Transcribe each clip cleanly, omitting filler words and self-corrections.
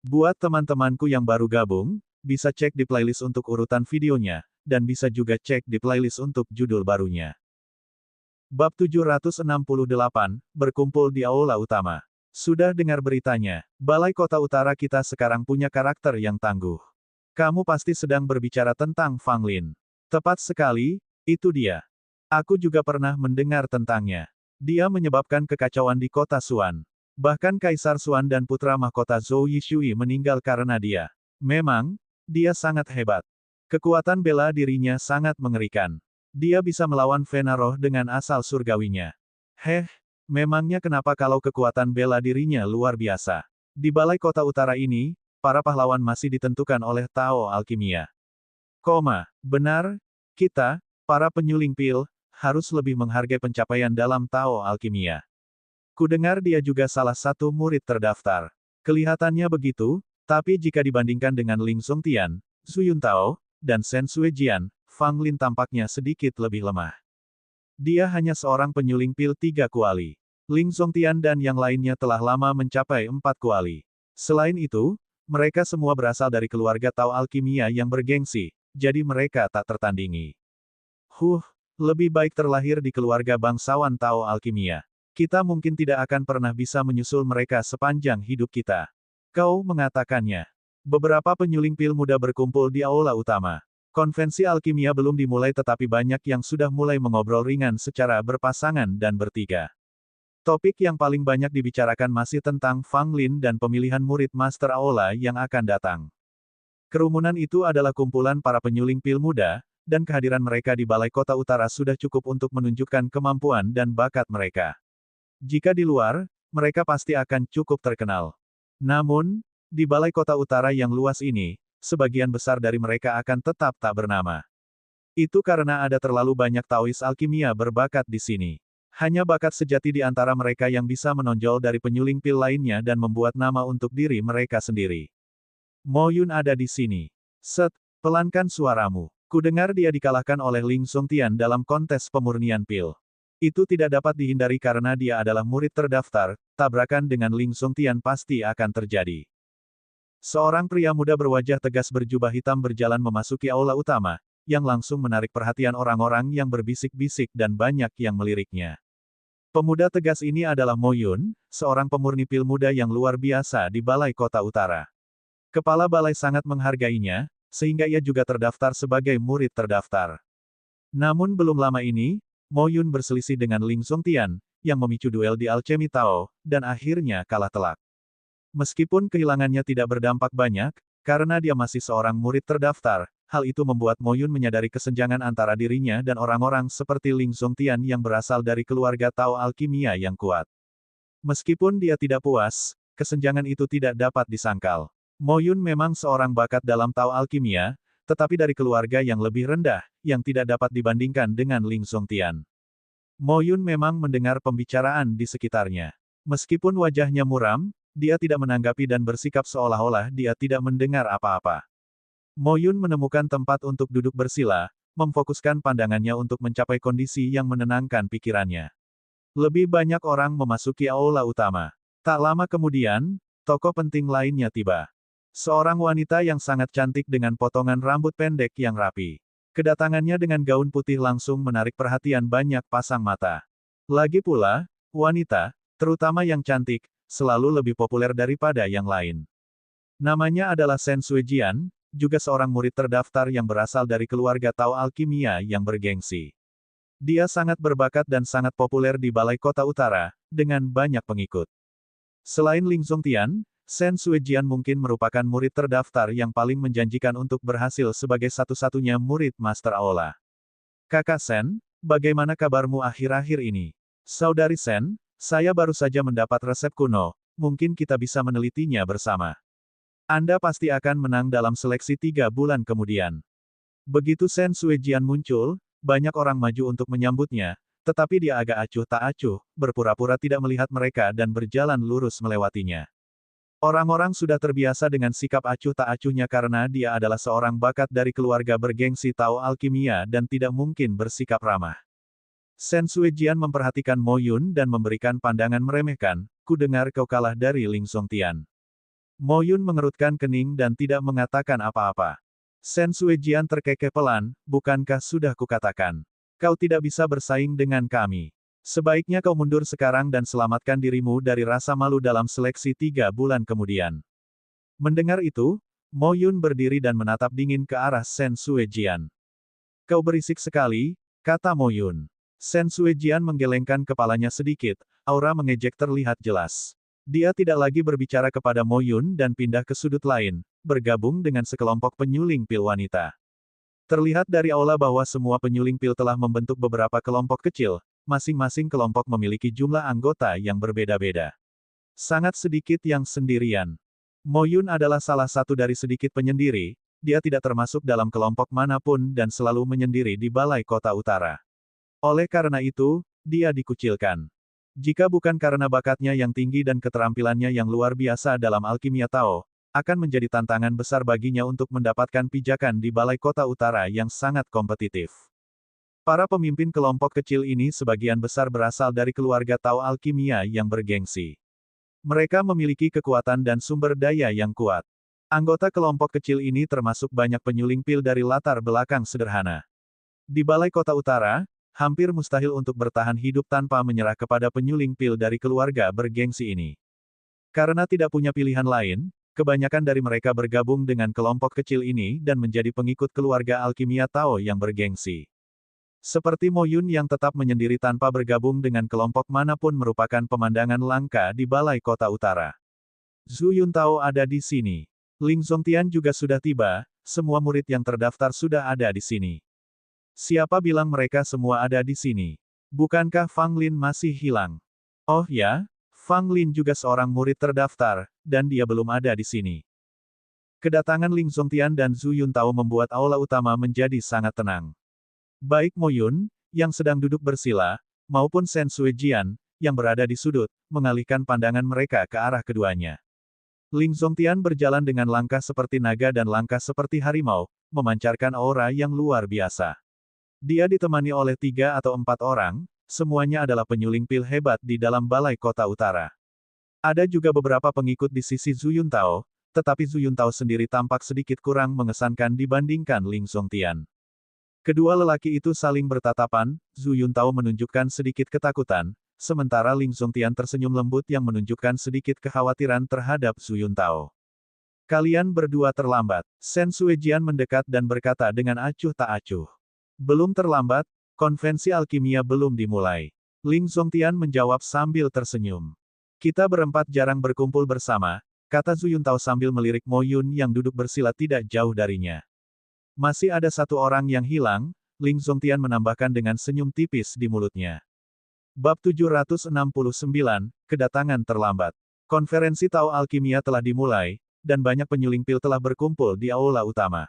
Buat teman-temanku yang baru gabung, bisa cek di playlist untuk urutan videonya, dan bisa juga cek di playlist untuk judul barunya. Bab 768, berkumpul di aula utama. Sudah dengar beritanya, Balai Kota Utara kita sekarang punya karakter yang tangguh. Kamu pasti sedang berbicara tentang Fang Lin. Tepat sekali, itu dia. Aku juga pernah mendengar tentangnya. Dia menyebabkan kekacauan di kota Suan. Bahkan Kaisar Suan dan putra mahkota Zhou Yishui meninggal karena dia. Memang, dia sangat hebat. Kekuatan bela dirinya sangat mengerikan. Dia bisa melawan Venaroh dengan asal surgawinya. Memangnya kenapa kalau kekuatan bela dirinya luar biasa? Di Balai Kota Utara ini, para pahlawan masih ditentukan oleh Tao Alkimia. Benar, kita, para penyuling pil, harus lebih menghargai pencapaian dalam Tao Alkimia. Kudengar dia juga salah satu murid terdaftar. Kelihatannya begitu, tapi jika dibandingkan dengan Ling Songtian, Zhu Yuntao, dan Shen Suejian, Fang Lin tampaknya sedikit lebih lemah. Dia hanya seorang penyuling pil 3 kuali. Ling Songtian dan yang lainnya telah lama mencapai 4 kuali. Selain itu, mereka semua berasal dari keluarga Tao Alkimia yang bergengsi, jadi mereka tak tertandingi. Lebih baik terlahir di keluarga bangsawan Tao Alkimia. Kita mungkin tidak akan pernah bisa menyusul mereka sepanjang hidup kita. Kau mengatakannya. Beberapa penyuling pil muda berkumpul di aula utama. Konvensi alkimia belum dimulai tetapi banyak yang sudah mulai mengobrol ringan secara berpasangan dan bertiga. Topik yang paling banyak dibicarakan masih tentang Fang Lin dan pemilihan murid Master Aula yang akan datang. Kerumunan itu adalah kumpulan para penyuling pil muda, dan kehadiran mereka di Balai Kota Utara sudah cukup untuk menunjukkan kemampuan dan bakat mereka. Jika di luar, mereka pasti akan cukup terkenal. Namun, di Balai Kota Utara yang luas ini, sebagian besar dari mereka akan tetap tak bernama. Itu karena ada terlalu banyak Taois alkimia berbakat di sini. Hanya bakat sejati di antara mereka yang bisa menonjol dari penyuling pil lainnya dan membuat nama untuk diri mereka sendiri. Mo Yun ada di sini. Pelankan suaramu. Kudengar dia dikalahkan oleh Ling Songtian dalam kontes pemurnian pil. Itu tidak dapat dihindari karena dia adalah murid terdaftar, tabrakan dengan Ling Songtian pasti akan terjadi. Seorang pria muda berwajah tegas berjubah hitam berjalan memasuki aula utama, yang langsung menarik perhatian orang-orang yang berbisik-bisik dan banyak yang meliriknya. Pemuda tegas ini adalah Mo Yun, seorang pemurni pil muda yang luar biasa di Balai Kota Utara. Kepala balai sangat menghargainya, sehingga ia juga terdaftar sebagai murid terdaftar. Namun belum lama ini, Mo Yun berselisih dengan Ling Songtian, yang memicu duel di Alchemy Tao, dan akhirnya kalah telak. Meskipun kehilangannya tidak berdampak banyak, karena dia masih seorang murid terdaftar, hal itu membuat Mo Yun menyadari kesenjangan antara dirinya dan orang-orang seperti Ling Songtian yang berasal dari keluarga Tao Alkimia yang kuat. Meskipun dia tidak puas, kesenjangan itu tidak dapat disangkal. Mo Yun memang seorang bakat dalam Tao Alkimia, tetapi dari keluarga yang lebih rendah, yang tidak dapat dibandingkan dengan Ling Songtian. Mo Yun memang mendengar pembicaraan di sekitarnya. Meskipun wajahnya muram, dia tidak menanggapi dan bersikap seolah-olah dia tidak mendengar apa-apa. Mo Yun menemukan tempat untuk duduk bersila, memfokuskan pandangannya untuk mencapai kondisi yang menenangkan pikirannya. Lebih banyak orang memasuki aula utama. Tak lama kemudian, tokoh penting lainnya tiba. Seorang wanita yang sangat cantik dengan potongan rambut pendek yang rapi. Kedatangannya dengan gaun putih langsung menarik perhatian banyak pasang mata. Lagi pula, wanita, terutama yang cantik, selalu lebih populer daripada yang lain. Namanya adalah Shen Suejian, juga seorang murid terdaftar yang berasal dari keluarga Tao Alkimia yang bergengsi. Dia sangat berbakat dan sangat populer di Balai Kota Utara, dengan banyak pengikut. Selain Ling Songtian, Shen Suejian mungkin merupakan murid terdaftar yang paling menjanjikan untuk berhasil sebagai satu-satunya murid Master Aula. Kakak Shen, bagaimana kabarmu akhir-akhir ini? Saudari Shen, saya baru saja mendapat resep kuno, mungkin kita bisa menelitinya bersama. Anda pasti akan menang dalam seleksi 3 bulan kemudian. Begitu Shen Suejian muncul, banyak orang maju untuk menyambutnya, tetapi dia agak acuh tak acuh, berpura-pura tidak melihat mereka dan berjalan lurus melewatinya. Orang-orang sudah terbiasa dengan sikap acuh tak acuhnya karena dia adalah seorang bakat dari keluarga bergengsi Tao Alkimia dan tidak mungkin bersikap ramah. Shen Suejian memperhatikan Mo Yun dan memberikan pandangan meremehkan, ku dengar kau kalah dari Ling Songtian. Mo Yun mengerutkan kening dan tidak mengatakan apa-apa. Shen Suejian terkekeh pelan, bukankah sudah kukatakan? Kau tidak bisa bersaing dengan kami. Sebaiknya kau mundur sekarang dan selamatkan dirimu dari rasa malu dalam seleksi 3 bulan kemudian. Mendengar itu, Mo Yun berdiri dan menatap dingin ke arah Shen Suejian. Kau berisik sekali, kata Mo Yun. Shen Suejian menggelengkan kepalanya sedikit, aura mengejek terlihat jelas. Dia tidak lagi berbicara kepada Mo Yun dan pindah ke sudut lain, bergabung dengan sekelompok penyuling pil wanita. Terlihat dari aula bahwa semua penyuling pil telah membentuk beberapa kelompok kecil, masing-masing kelompok memiliki jumlah anggota yang berbeda-beda. Sangat sedikit yang sendirian. Mo Yun adalah salah satu dari sedikit penyendiri, dia tidak termasuk dalam kelompok manapun dan selalu menyendiri di Balai Kota Utara. Oleh karena itu, dia dikucilkan. Jika bukan karena bakatnya yang tinggi dan keterampilannya yang luar biasa dalam alkimia Tao, akan menjadi tantangan besar baginya untuk mendapatkan pijakan di Balai Kota Utara yang sangat kompetitif. Para pemimpin kelompok kecil ini sebagian besar berasal dari keluarga Tao alkimia yang bergengsi. Mereka memiliki kekuatan dan sumber daya yang kuat. Anggota kelompok kecil ini termasuk banyak penyuling pil dari latar belakang sederhana. Di Balai Kota Utara, hampir mustahil untuk bertahan hidup tanpa menyerah kepada penyuling pil dari keluarga bergengsi ini. Karena tidak punya pilihan lain, kebanyakan dari mereka bergabung dengan kelompok kecil ini dan menjadi pengikut keluarga alkimia Tao yang bergengsi. Seperti Mo Yun yang tetap menyendiri tanpa bergabung dengan kelompok manapun merupakan pemandangan langka di Balai Kota Utara. Zhu Yuntao ada di sini. Ling Zongtian juga sudah tiba, semua murid yang terdaftar sudah ada di sini. Siapa bilang mereka semua ada di sini? Bukankah Fang Lin masih hilang? Oh ya, Fang Lin juga seorang murid terdaftar, dan dia belum ada di sini. Kedatangan Ling Zongtian dan Zhu Yuntao membuat aula utama menjadi sangat tenang. Baik Mo Yun, yang sedang duduk bersila, maupun Shen Suejian, yang berada di sudut, mengalihkan pandangan mereka ke arah keduanya. Ling Zongtian berjalan dengan langkah seperti naga dan langkah seperti harimau, memancarkan aura yang luar biasa. Dia ditemani oleh 3 atau 4 orang, semuanya adalah penyuling pil hebat di dalam Balai Kota Utara. Ada juga beberapa pengikut di sisi Zhu Yuntao, tetapi Zhu Yuntao sendiri tampak sedikit kurang mengesankan dibandingkan Ling Zongtian. Kedua lelaki itu saling bertatapan, Zhu Yuntao menunjukkan sedikit ketakutan, sementara Ling Zongtian tersenyum lembut yang menunjukkan sedikit kekhawatiran terhadap Zhu Yuntao. Kalian berdua terlambat. Shen Suejian mendekat dan berkata dengan acuh tak acuh. Belum terlambat, konvensi alkimia belum dimulai. Ling Zongtian menjawab sambil tersenyum. Kita berempat jarang berkumpul bersama, kata Zhu Yuntao sambil melirik Mo Yun yang duduk bersila tidak jauh darinya. Masih ada satu orang yang hilang, Ling Zongtian menambahkan dengan senyum tipis di mulutnya. Bab 769, Kedatangan Terlambat. Konferensi Tao Alkimia telah dimulai, dan banyak penyuling pil telah berkumpul di aula utama.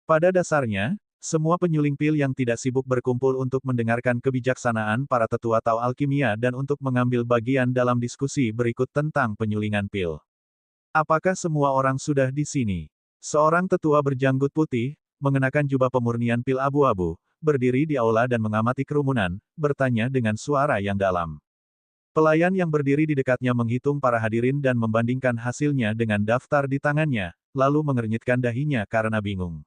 Pada dasarnya, semua penyuling pil yang tidak sibuk berkumpul untuk mendengarkan kebijaksanaan para tetua Tao Alkimia dan untuk mengambil bagian dalam diskusi berikut tentang penyulingan pil. Apakah semua orang sudah di sini? Seorang tetua berjanggut putih, mengenakan jubah pemurnian pil abu-abu, berdiri di aula dan mengamati kerumunan, bertanya dengan suara yang dalam. Pelayan yang berdiri di dekatnya menghitung para hadirin dan membandingkan hasilnya dengan daftar di tangannya, lalu mengernyitkan dahinya karena bingung.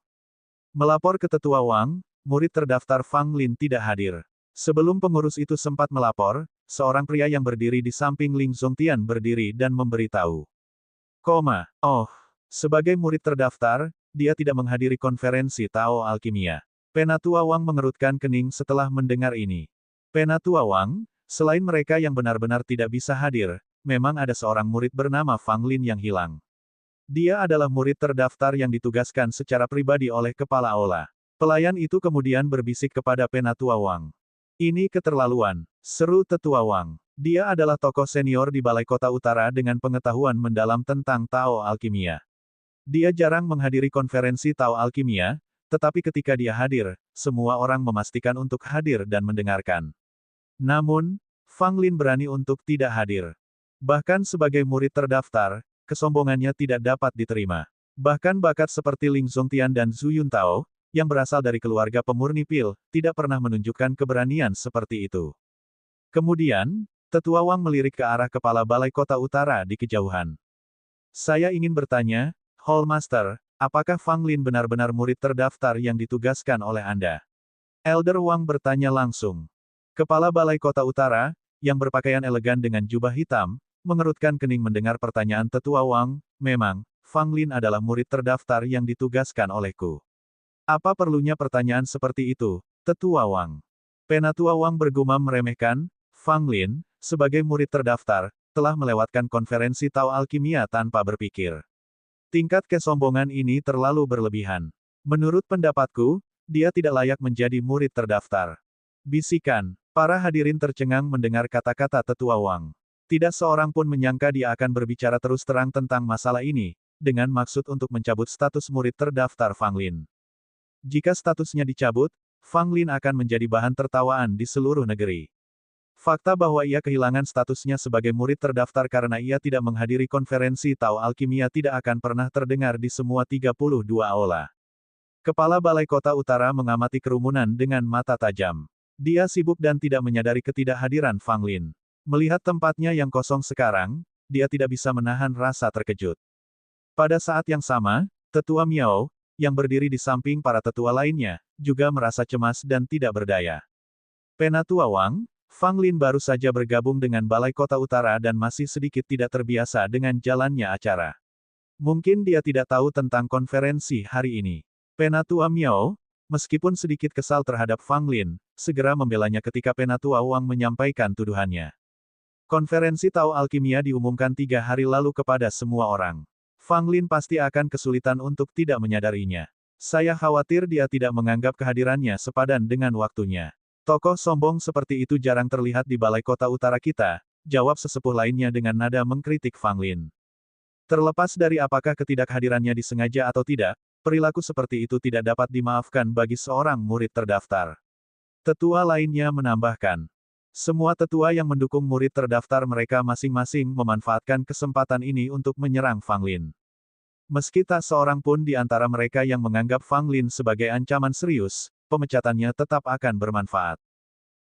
Melapor ke Tetua Wang, murid terdaftar Fang Lin tidak hadir. Sebelum pengurus itu sempat melapor, seorang pria yang berdiri di samping Ling Zongtian berdiri dan memberitahu. Sebagai murid terdaftar, dia tidak menghadiri konferensi Tao Alkimia. Penatua Wang mengerutkan kening setelah mendengar ini. Penatua Wang, selain mereka yang benar-benar tidak bisa hadir, memang ada seorang murid bernama Fang Lin yang hilang. Dia adalah murid terdaftar yang ditugaskan secara pribadi oleh kepala aula. Pelayan itu kemudian berbisik kepada Penatua Wang. Ini keterlaluan, seru Tetua Wang. Dia adalah tokoh senior di Balai Kota Utara dengan pengetahuan mendalam tentang Tao Alkimia. Dia jarang menghadiri konferensi Tao Alkimia, tetapi ketika dia hadir, semua orang memastikan untuk hadir dan mendengarkan. Namun, Fang Lin berani untuk tidak hadir. Bahkan sebagai murid terdaftar, kesombongannya tidak dapat diterima. Bahkan bakat seperti Ling Zongtian dan Zhu Yuntao, yang berasal dari keluarga pemurni pil, tidak pernah menunjukkan keberanian seperti itu. Kemudian, Tetua Wang melirik ke arah kepala Balai Kota Utara di kejauhan. Saya ingin bertanya, Hall Master, apakah Fang Lin benar-benar murid terdaftar yang ditugaskan oleh Anda? Elder Wang bertanya langsung. Kepala Balai Kota Utara, yang berpakaian elegan dengan jubah hitam, mengerutkan kening mendengar pertanyaan Tetua Wang. Memang, Fang Lin adalah murid terdaftar yang ditugaskan olehku. Apa perlunya pertanyaan seperti itu, Tetua Wang? Penatua Wang bergumam meremehkan, Fang Lin, sebagai murid terdaftar, telah melewatkan konferensi Tao Alkimia tanpa berpikir. Tingkat kesombongan ini terlalu berlebihan. Menurut pendapatku, dia tidak layak menjadi murid terdaftar. Bisikan. Para hadirin tercengang mendengar kata-kata Tetua Wang. Tidak seorang pun menyangka dia akan berbicara terus terang tentang masalah ini, dengan maksud untuk mencabut status murid terdaftar Fang Lin. Jika statusnya dicabut, Fang Lin akan menjadi bahan tertawaan di seluruh negeri. Fakta bahwa ia kehilangan statusnya sebagai murid terdaftar karena ia tidak menghadiri konferensi Tao Alkimia tidak akan pernah terdengar di semua 32 aula. Kepala Balai Kota Utara mengamati kerumunan dengan mata tajam. Dia sibuk dan tidak menyadari ketidakhadiran Fang Lin. Melihat tempatnya yang kosong sekarang, dia tidak bisa menahan rasa terkejut. Pada saat yang sama, Tetua Miao, yang berdiri di samping para tetua lainnya, juga merasa cemas dan tidak berdaya. Penatua Wang, Fang Lin baru saja bergabung dengan Balai Kota Utara dan masih sedikit tidak terbiasa dengan jalannya acara. Mungkin dia tidak tahu tentang konferensi hari ini. Penatua Miao, meskipun sedikit kesal terhadap Fang Lin, segera membelanya ketika Penatua Wang menyampaikan tuduhannya. Konferensi Tao Alkimia diumumkan 3 hari lalu kepada semua orang. Fang Lin pasti akan kesulitan untuk tidak menyadarinya. Saya khawatir dia tidak menganggap kehadirannya sepadan dengan waktunya. Tokoh sombong seperti itu jarang terlihat di Balai Kota Utara kita, jawab sesepuh lainnya dengan nada mengkritik Fang Lin. Terlepas dari apakah ketidakhadirannya disengaja atau tidak, perilaku seperti itu tidak dapat dimaafkan bagi seorang murid terdaftar. Tetua lainnya menambahkan. Semua tetua yang mendukung murid terdaftar mereka masing-masing memanfaatkan kesempatan ini untuk menyerang Fang Lin. Meski tak seorang pun di antara mereka yang menganggap Fang Lin sebagai ancaman serius, pemecatannya tetap akan bermanfaat.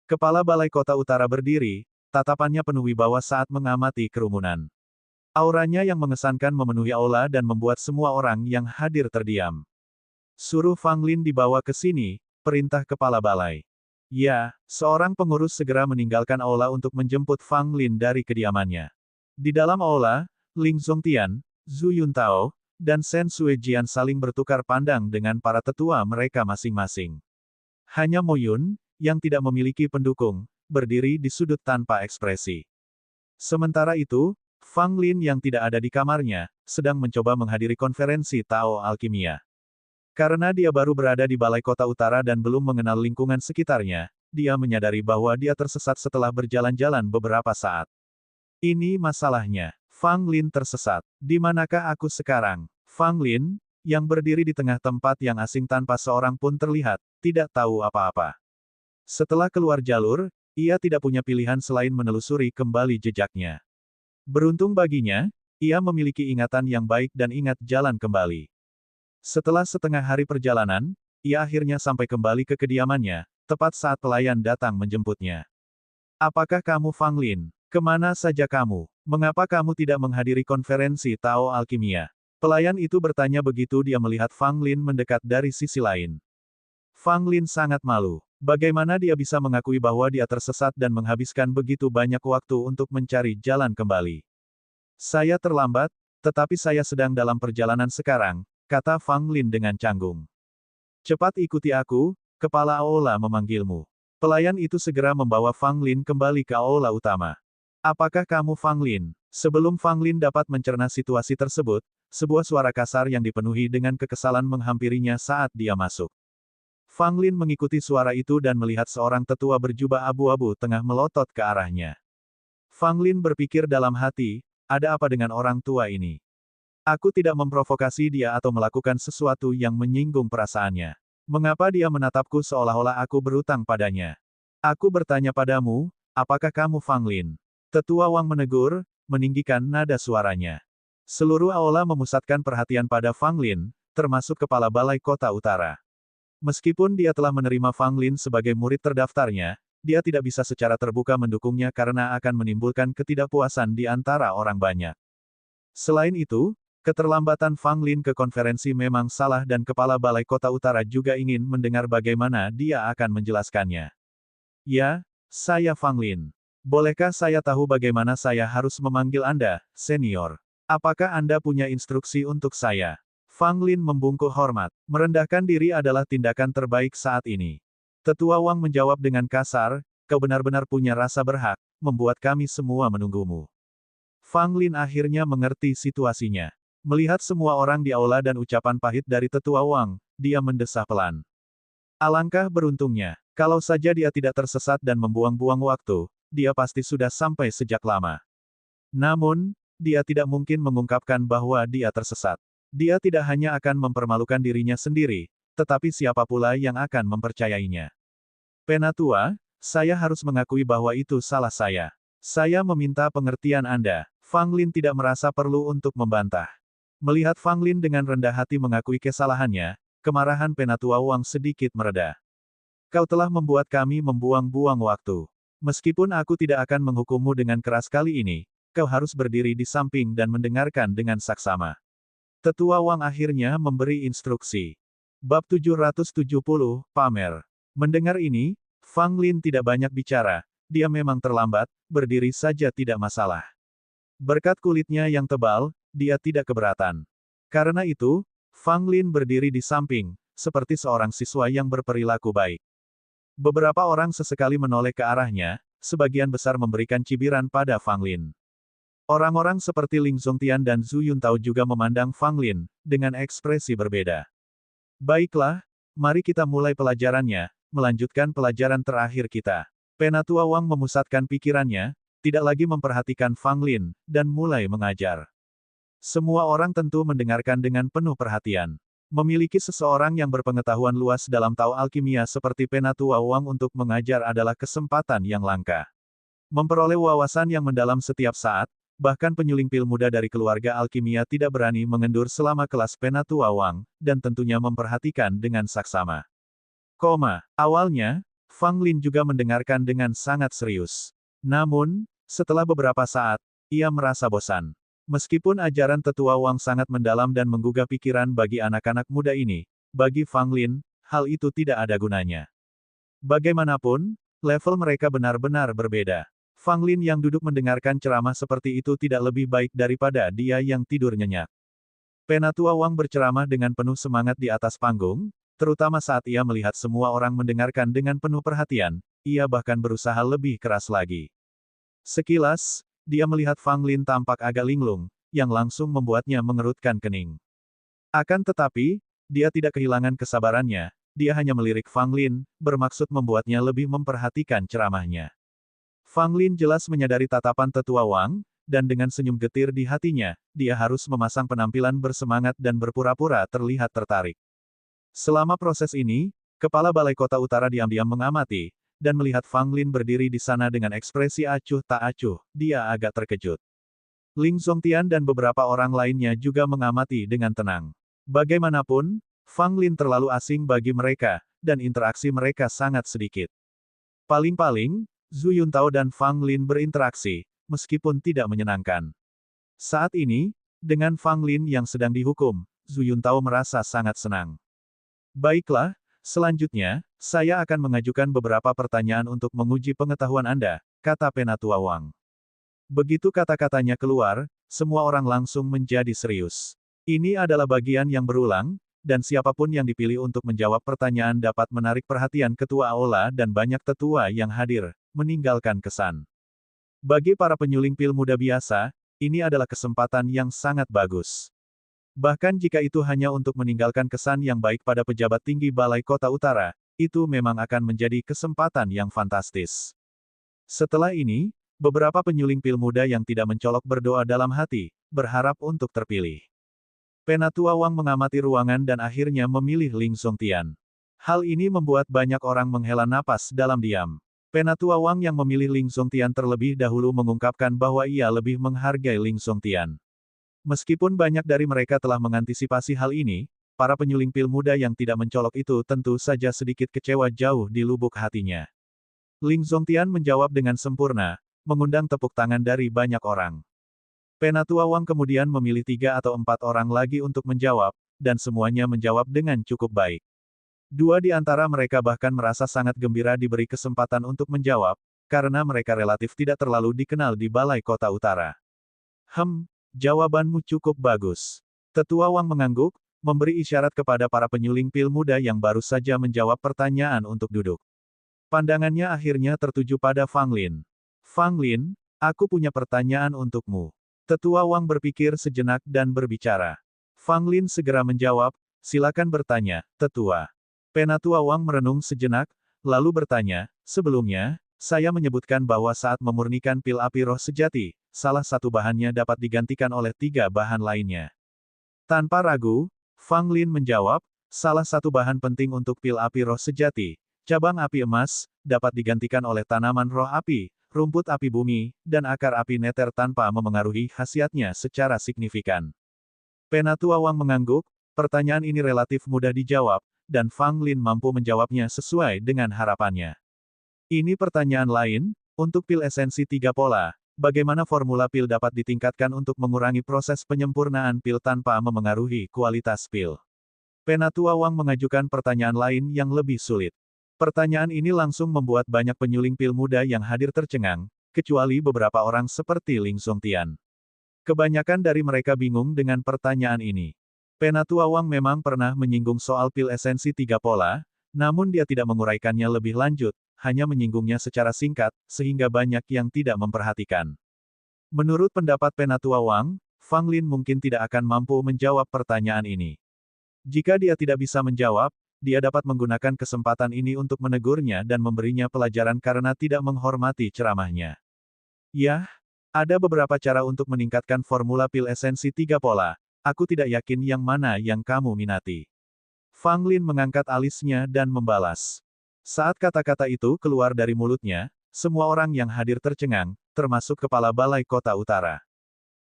Kepala Balai Kota Utara berdiri, tatapannya penuh wibawa saat mengamati kerumunan. Auranya yang mengesankan memenuhi aula dan membuat semua orang yang hadir terdiam. Suruh Fang Lin dibawa ke sini, perintah Kepala Balai. Ya, seorang pengurus segera meninggalkan aula untuk menjemput Fang Lin dari kediamannya. Di dalam aula, Ling Zongtian, Zhu Yuntao, dan Shen Suejian saling bertukar pandang dengan para tetua mereka masing-masing. Hanya Mo Yun, yang tidak memiliki pendukung, berdiri di sudut tanpa ekspresi. Sementara itu, Fang Lin yang tidak ada di kamarnya, sedang mencoba menghadiri konferensi Tao Alkimia. Karena dia baru berada di Balai Kota Utara dan belum mengenal lingkungan sekitarnya, dia menyadari bahwa dia tersesat setelah berjalan-jalan beberapa saat. Ini masalahnya. Fang Lin tersesat. Di manakah aku sekarang? Fang Lin, yang berdiri di tengah tempat yang asing tanpa seorang pun terlihat, tidak tahu apa-apa. Setelah keluar jalur, ia tidak punya pilihan selain menelusuri kembali jejaknya. Beruntung baginya, ia memiliki ingatan yang baik dan ingat jalan kembali. Setelah setengah hari perjalanan, ia akhirnya sampai kembali ke kediamannya, tepat saat pelayan datang menjemputnya. Apakah kamu Fang Lin? Kemana saja kamu? Mengapa kamu tidak menghadiri konferensi Tao Alkimia? Pelayan itu bertanya begitu dia melihat Fang Lin mendekat dari sisi lain. Fang Lin sangat malu. Bagaimana dia bisa mengakui bahwa dia tersesat dan menghabiskan begitu banyak waktu untuk mencari jalan kembali? Saya terlambat, tetapi saya sedang dalam perjalanan sekarang, kata Fang Lin dengan canggung. Cepat ikuti aku, kepala aula memanggilmu. Pelayan itu segera membawa Fang Lin kembali ke aula utama. Apakah kamu Fang Lin? Sebelum Fang Lin dapat mencerna situasi tersebut, sebuah suara kasar yang dipenuhi dengan kekesalan menghampirinya saat dia masuk. Fang Lin mengikuti suara itu dan melihat seorang tetua berjubah abu-abu tengah melotot ke arahnya. Fang Lin berpikir dalam hati, ada apa dengan orang tua ini? Aku tidak memprovokasi dia atau melakukan sesuatu yang menyinggung perasaannya. Mengapa dia menatapku seolah-olah aku berutang padanya? Aku bertanya padamu, apakah kamu Fang Lin? Tetua Wang menegur, meninggikan nada suaranya. Seluruh aula memusatkan perhatian pada Fang Lin, termasuk Kepala Balai Kota Utara. Meskipun dia telah menerima Fang Lin sebagai murid terdaftarnya, dia tidak bisa secara terbuka mendukungnya karena akan menimbulkan ketidakpuasan di antara orang banyak. Selain itu, keterlambatan Fang Lin ke konferensi memang salah dan Kepala Balai Kota Utara juga ingin mendengar bagaimana dia akan menjelaskannya. Ya, saya Fang Lin. Bolehkah saya tahu bagaimana saya harus memanggil Anda, senior? Apakah Anda punya instruksi untuk saya? Fang Lin membungkuk hormat. Merendahkan diri adalah tindakan terbaik saat ini. Tetua Wang menjawab dengan kasar, kau benar-benar punya rasa berhak, membuat kami semua menunggumu. Fang Lin akhirnya mengerti situasinya. Melihat semua orang di aula dan ucapan pahit dari Tetua Wang, dia mendesah pelan. Alangkah beruntungnya, kalau saja dia tidak tersesat dan membuang-buang waktu, dia pasti sudah sampai sejak lama. Namun, dia tidak mungkin mengungkapkan bahwa dia tersesat. Dia tidak hanya akan mempermalukan dirinya sendiri, tetapi siapa pula yang akan mempercayainya. Penatua, saya harus mengakui bahwa itu salah saya. Saya meminta pengertian Anda. Fang Lin tidak merasa perlu untuk membantah. Melihat Fang Lin dengan rendah hati mengakui kesalahannya, kemarahan Penatua Wang sedikit mereda. Kau telah membuat kami membuang-buang waktu. Meskipun aku tidak akan menghukummu dengan keras kali ini, kau harus berdiri di samping dan mendengarkan dengan saksama. Tetua Wang akhirnya memberi instruksi. Bab 770, Pamer. Mendengar ini, Fang Lin tidak banyak bicara, dia memang terlambat, berdiri saja tidak masalah. Berkat kulitnya yang tebal, dia tidak keberatan. Karena itu, Fang Lin berdiri di samping, seperti seorang siswa yang berperilaku baik. Beberapa orang sesekali menoleh ke arahnya, sebagian besar memberikan cibiran pada Fang Lin. Orang-orang seperti Ling Zongtian dan Zhu Yuntao juga memandang Fang Lin, dengan ekspresi berbeda. Baiklah, mari kita mulai pelajarannya, melanjutkan pelajaran terakhir kita. Penatua Wang memusatkan pikirannya, tidak lagi memperhatikan Fang Lin, dan mulai mengajar. Semua orang tentu mendengarkan dengan penuh perhatian. Memiliki seseorang yang berpengetahuan luas dalam Tao Alkimia seperti Penatua Wang untuk mengajar adalah kesempatan yang langka. Memperoleh wawasan yang mendalam setiap saat, bahkan penyuling pil muda dari keluarga alkimia tidak berani mengendur selama kelas Penatua Wang, dan tentunya memperhatikan dengan saksama. Awalnya, Fang Lin juga mendengarkan dengan sangat serius. Namun, setelah beberapa saat, ia merasa bosan. Meskipun ajaran Tetua Wang sangat mendalam dan menggugah pikiran bagi anak-anak muda ini, bagi Fang Lin, hal itu tidak ada gunanya. Bagaimanapun, level mereka benar-benar berbeda. Fang Lin yang duduk mendengarkan ceramah seperti itu tidak lebih baik daripada dia yang tidur nyenyak. Penatua Wang berceramah dengan penuh semangat di atas panggung, terutama saat ia melihat semua orang mendengarkan dengan penuh perhatian, ia bahkan berusaha lebih keras lagi. Sekilas, dia melihat Fang Lin tampak agak linglung, yang langsung membuatnya mengerutkan kening. Akan tetapi, dia tidak kehilangan kesabarannya, dia hanya melirik Fang Lin, bermaksud membuatnya lebih memperhatikan ceramahnya. Fang Lin jelas menyadari tatapan Tetua Wang, dan dengan senyum getir di hatinya, dia harus memasang penampilan bersemangat dan berpura-pura terlihat tertarik. Selama proses ini, Kepala Balai Kota Utara diam-diam mengamati, dan melihat Fang Lin berdiri di sana dengan ekspresi acuh tak acuh, dia agak terkejut. Ling Zongtian dan beberapa orang lainnya juga mengamati dengan tenang. Bagaimanapun, Fang Lin terlalu asing bagi mereka, dan interaksi mereka sangat sedikit. Paling-paling, Zhu Yuntao dan Fang Lin berinteraksi, meskipun tidak menyenangkan. Saat ini, dengan Fang Lin yang sedang dihukum, Zhu Yuntao merasa sangat senang. Baiklah, selanjutnya, saya akan mengajukan beberapa pertanyaan untuk menguji pengetahuan Anda, kata Penatua Wang. Begitu kata-katanya keluar, semua orang langsung menjadi serius. Ini adalah bagian yang berulang, dan siapapun yang dipilih untuk menjawab pertanyaan dapat menarik perhatian ketua aula dan banyak tetua yang hadir, meninggalkan kesan. Bagi para penyuling pil muda biasa, ini adalah kesempatan yang sangat bagus. Bahkan jika itu hanya untuk meninggalkan kesan yang baik pada pejabat tinggi Balai Kota Utara, itu memang akan menjadi kesempatan yang fantastis. Setelah ini, beberapa penyuling pil muda yang tidak mencolok berdoa dalam hati, berharap untuk terpilih. Penatua Wang mengamati ruangan dan akhirnya memilih Ling Zongtian. Hal ini membuat banyak orang menghela napas dalam diam. Penatua Wang yang memilih Ling Zongtian terlebih dahulu mengungkapkan bahwa ia lebih menghargai Ling Zongtian. Meskipun banyak dari mereka telah mengantisipasi hal ini, para penyuling pil muda yang tidak mencolok itu tentu saja sedikit kecewa jauh di lubuk hatinya. Ling Zongtian menjawab dengan sempurna, mengundang tepuk tangan dari banyak orang. Penatua Wang kemudian memilih 3 atau 4 orang lagi untuk menjawab, dan semuanya menjawab dengan cukup baik. 2 di antara mereka bahkan merasa sangat gembira diberi kesempatan untuk menjawab, karena mereka relatif tidak terlalu dikenal di Balai Kota Utara. Jawabanmu cukup bagus. Tetua Wang mengangguk, memberi isyarat kepada para penyuling pil muda yang baru saja menjawab pertanyaan untuk duduk. Pandangannya akhirnya tertuju pada Fang Lin. Fang Lin, aku punya pertanyaan untukmu. Tetua Wang berpikir sejenak dan berbicara. Fang Lin segera menjawab, silakan bertanya, Tetua. Penatua Wang merenung sejenak, lalu bertanya, sebelumnya, saya menyebutkan bahwa saat memurnikan pil api roh sejati, salah satu bahannya dapat digantikan oleh 3 bahan lainnya. Tanpa ragu, Fang Lin menjawab, salah satu bahan penting untuk pil api roh sejati, cabang api emas, dapat digantikan oleh tanaman roh api, rumput api bumi, dan akar api neter tanpa memengaruhi khasiatnya secara signifikan. Penatua Wang mengangguk, pertanyaan ini relatif mudah dijawab, dan Fang Lin mampu menjawabnya sesuai dengan harapannya. Ini pertanyaan lain, untuk pil esensi 3 pola, bagaimana formula pil dapat ditingkatkan untuk mengurangi proses penyempurnaan pil tanpa memengaruhi kualitas pil? Penatua Wang mengajukan pertanyaan lain yang lebih sulit. Pertanyaan ini langsung membuat banyak penyuling pil muda yang hadir tercengang, kecuali beberapa orang seperti Ling Songtian. Kebanyakan dari mereka bingung dengan pertanyaan ini. Penatua Wang memang pernah menyinggung soal pil esensi 3 pola, namun dia tidak menguraikannya lebih lanjut, hanya menyinggungnya secara singkat, sehingga banyak yang tidak memperhatikan. Menurut pendapat Penatua Wang, Fang Lin mungkin tidak akan mampu menjawab pertanyaan ini. Jika dia tidak bisa menjawab, dia dapat menggunakan kesempatan ini untuk menegurnya dan memberinya pelajaran karena tidak menghormati ceramahnya. Yah, ada beberapa cara untuk meningkatkan formula pil esensi 3 pola, aku tidak yakin yang mana yang kamu minati. Fang Lin mengangkat alisnya dan membalas. Saat kata-kata itu keluar dari mulutnya, semua orang yang hadir tercengang, termasuk kepala Balai Kota Utara.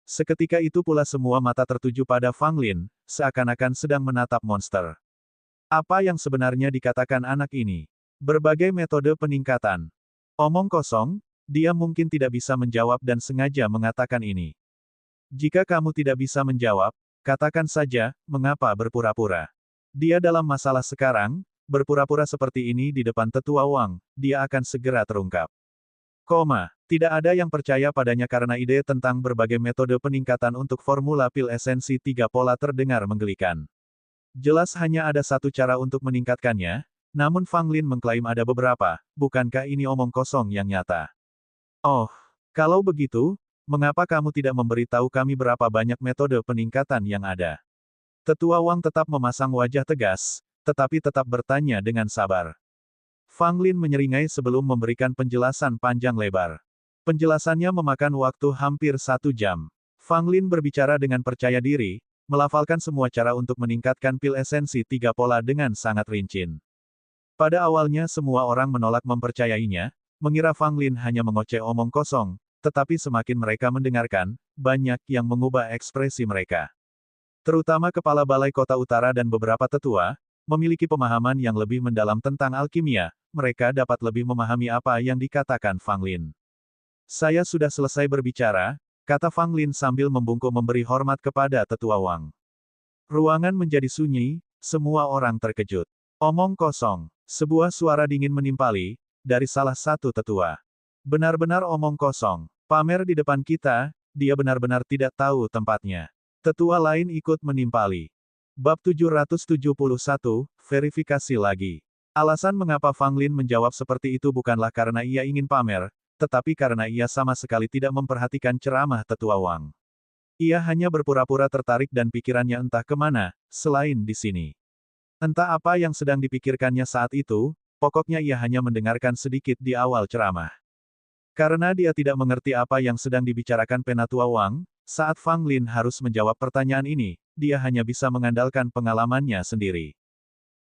Seketika itu pula semua mata tertuju pada Fang Lin, seakan-akan sedang menatap monster. Apa yang sebenarnya dikatakan anak ini? Berbagai metode peningkatan. Omong kosong, dia mungkin tidak bisa menjawab dan sengaja mengatakan ini. Jika kamu tidak bisa menjawab, katakan saja, mengapa berpura-pura? Dia dalam masalah sekarang, berpura-pura seperti ini di depan Tetua Wang, dia akan segera terungkap. Tidak ada yang percaya padanya karena ide tentang berbagai metode peningkatan untuk formula pil esensi 3 pola terdengar menggelikan. Jelas hanya ada satu cara untuk meningkatkannya, namun Fang Lin mengklaim ada beberapa, bukankah ini omong kosong yang nyata? Oh, kalau begitu, mengapa kamu tidak memberitahu kami berapa banyak metode peningkatan yang ada? Tetua Wang tetap memasang wajah tegas, tetapi tetap bertanya dengan sabar. Fang Lin menyeringai sebelum memberikan penjelasan panjang lebar. Penjelasannya memakan waktu hampir 1 jam. Fang Lin berbicara dengan percaya diri, melafalkan semua cara untuk meningkatkan pil esensi 3 pola dengan sangat rinci. Pada awalnya semua orang menolak mempercayainya, mengira Fang Lin hanya mengoceh omong kosong, tetapi semakin mereka mendengarkan, banyak yang mengubah ekspresi mereka. Terutama kepala Balai Kota Utara dan beberapa tetua, memiliki pemahaman yang lebih mendalam tentang alkimia, mereka dapat lebih memahami apa yang dikatakan Fang Lin. Saya sudah selesai berbicara, kata Fang Lin sambil membungkuk memberi hormat kepada Tetua Wang. Ruangan menjadi sunyi, semua orang terkejut. Omong kosong, sebuah suara dingin menimpali, dari salah satu tetua. Benar-benar omong kosong, pamer di depan kita, dia benar-benar tidak tahu tempatnya. Tetua lain ikut menimpali. Bab 771, verifikasi lagi. Alasan mengapa Fang Lin menjawab seperti itu bukanlah karena ia ingin pamer, tetapi karena ia sama sekali tidak memperhatikan ceramah Tetua Wang. Ia hanya berpura-pura tertarik dan pikirannya entah kemana, selain di sini. Entah apa yang sedang dipikirkannya saat itu, pokoknya ia hanya mendengarkan sedikit di awal ceramah. Karena dia tidak mengerti apa yang sedang dibicarakan Penatua Wang, saat Fang Lin harus menjawab pertanyaan ini, dia hanya bisa mengandalkan pengalamannya sendiri.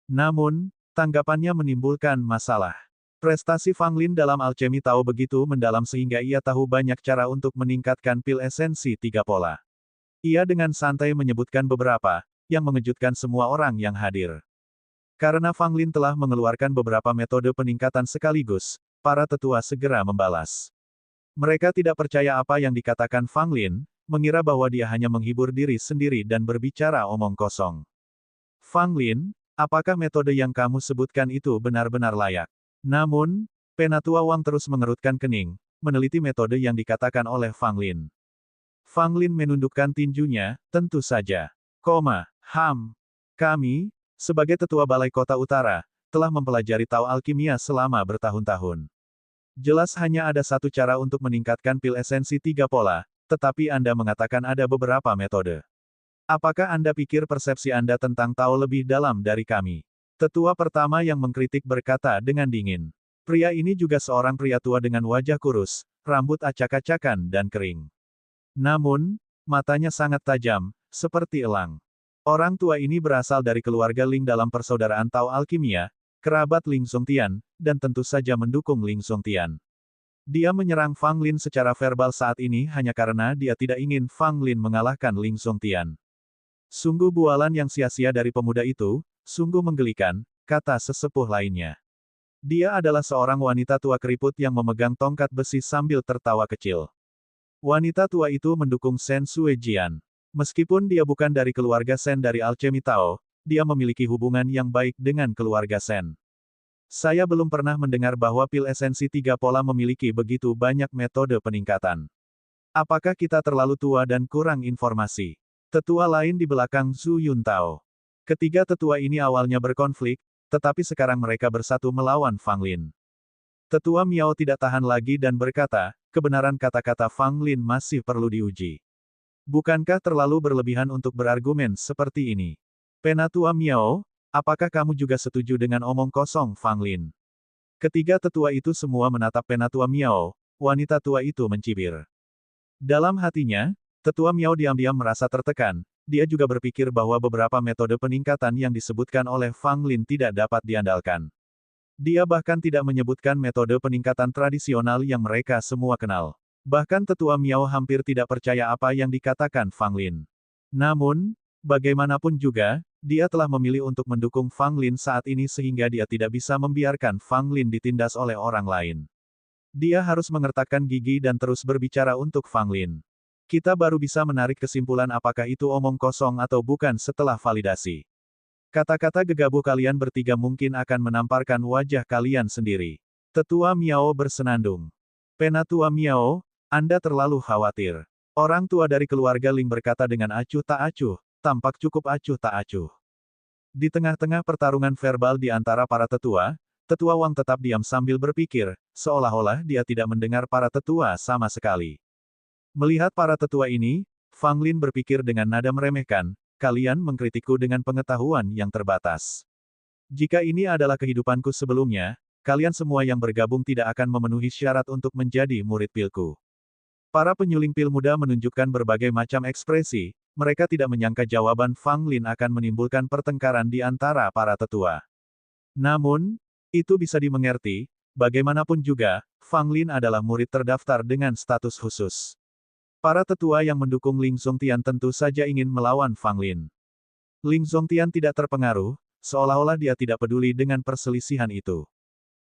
Namun, tanggapannya menimbulkan masalah. Prestasi Fang Lin dalam alchemy tahu begitu mendalam sehingga ia tahu banyak cara untuk meningkatkan pil esensi 3 pola. Ia dengan santai menyebutkan beberapa, yang mengejutkan semua orang yang hadir. Karena Fang Lin telah mengeluarkan beberapa metode peningkatan sekaligus, para tetua segera membalas. Mereka tidak percaya apa yang dikatakan Fang Lin, mengira bahwa dia hanya menghibur diri sendiri dan berbicara omong kosong. Fang Lin, apakah metode yang kamu sebutkan itu benar-benar layak? Namun, Penatua Wang terus mengerutkan kening, meneliti metode yang dikatakan oleh Fang Lin. Fang Lin menundukkan tinjunya, tentu saja. Kami, sebagai tetua Balai Kota Utara, telah mempelajari Tao Alkimia selama bertahun-tahun. Jelas hanya ada satu cara untuk meningkatkan pil esensi 3 pola, tetapi Anda mengatakan ada beberapa metode. Apakah Anda pikir persepsi Anda tentang Tao lebih dalam dari kami? Tetua pertama yang mengkritik berkata dengan dingin. Pria ini juga seorang pria tua dengan wajah kurus, rambut acak-acakan dan kering. Namun, matanya sangat tajam, seperti elang. Orang tua ini berasal dari keluarga Ling dalam persaudaraan Tao Alkimia, kerabat Ling Songtian, dan tentu saja mendukung Ling Songtian. Dia menyerang Fang Lin secara verbal saat ini hanya karena dia tidak ingin Fang Lin mengalahkan Ling Songtian. Sungguh bualan yang sia-sia dari pemuda itu, sungguh menggelikan, kata sesepuh lainnya. Dia adalah seorang wanita tua keriput yang memegang tongkat besi sambil tertawa kecil. Wanita tua itu mendukung Shen Suejian. Meskipun dia bukan dari keluarga Shen dari alchemy Tao, dia memiliki hubungan yang baik dengan keluarga Shen. Saya belum pernah mendengar bahwa pil esensi 3 pola memiliki begitu banyak metode peningkatan. Apakah kita terlalu tua dan kurang informasi? Tetua lain di belakang Zhu Yuntao. Ketiga tetua ini awalnya berkonflik, tetapi sekarang mereka bersatu melawan Fang Lin. Tetua Miao tidak tahan lagi dan berkata, kebenaran kata-kata Fang Lin masih perlu diuji. Bukankah terlalu berlebihan untuk berargumen seperti ini? Penatua Miao, apakah kamu juga setuju dengan omong kosong Fang Lin? Ketiga tetua itu semua menatap Penatua Miao, wanita tua itu mencibir. Dalam hatinya, Tetua Miao diam-diam merasa tertekan, dia juga berpikir bahwa beberapa metode peningkatan yang disebutkan oleh Fang Lin tidak dapat diandalkan. Dia bahkan tidak menyebutkan metode peningkatan tradisional yang mereka semua kenal. Bahkan Tetua Miao hampir tidak percaya apa yang dikatakan Fang Lin. Namun, bagaimanapun juga, dia telah memilih untuk mendukung Fang Lin saat ini sehingga dia tidak bisa membiarkan Fang Lin ditindas oleh orang lain. Dia harus mengertakkan gigi dan terus berbicara untuk Fang Lin. Kita baru bisa menarik kesimpulan apakah itu omong kosong atau bukan setelah validasi. Kata-kata gegabah kalian bertiga mungkin akan menamparkan wajah kalian sendiri. Tetua Miao bersenandung. Penatua Miao, Anda terlalu khawatir. Orang tua dari keluarga Ling berkata dengan acuh tak acuh, tampak cukup acuh tak acuh. Di tengah-tengah pertarungan verbal di antara para tetua, Tetua Wang tetap diam sambil berpikir, seolah-olah dia tidak mendengar para tetua sama sekali. Melihat para tetua ini, Fang Lin berpikir dengan nada meremehkan, kalian mengkritikku dengan pengetahuan yang terbatas. Jika ini adalah kehidupanku sebelumnya, kalian semua yang bergabung tidak akan memenuhi syarat untuk menjadi murid pilku. Para penyuling pil muda menunjukkan berbagai macam ekspresi, mereka tidak menyangka jawaban Fang Lin akan menimbulkan pertengkaran di antara para tetua. Namun, itu bisa dimengerti, bagaimanapun juga, Fang Lin adalah murid terdaftar dengan status khusus. Para tetua yang mendukung Ling Songtian tentu saja ingin melawan Fang Lin. Ling Songtian tidak terpengaruh, seolah-olah dia tidak peduli dengan perselisihan itu.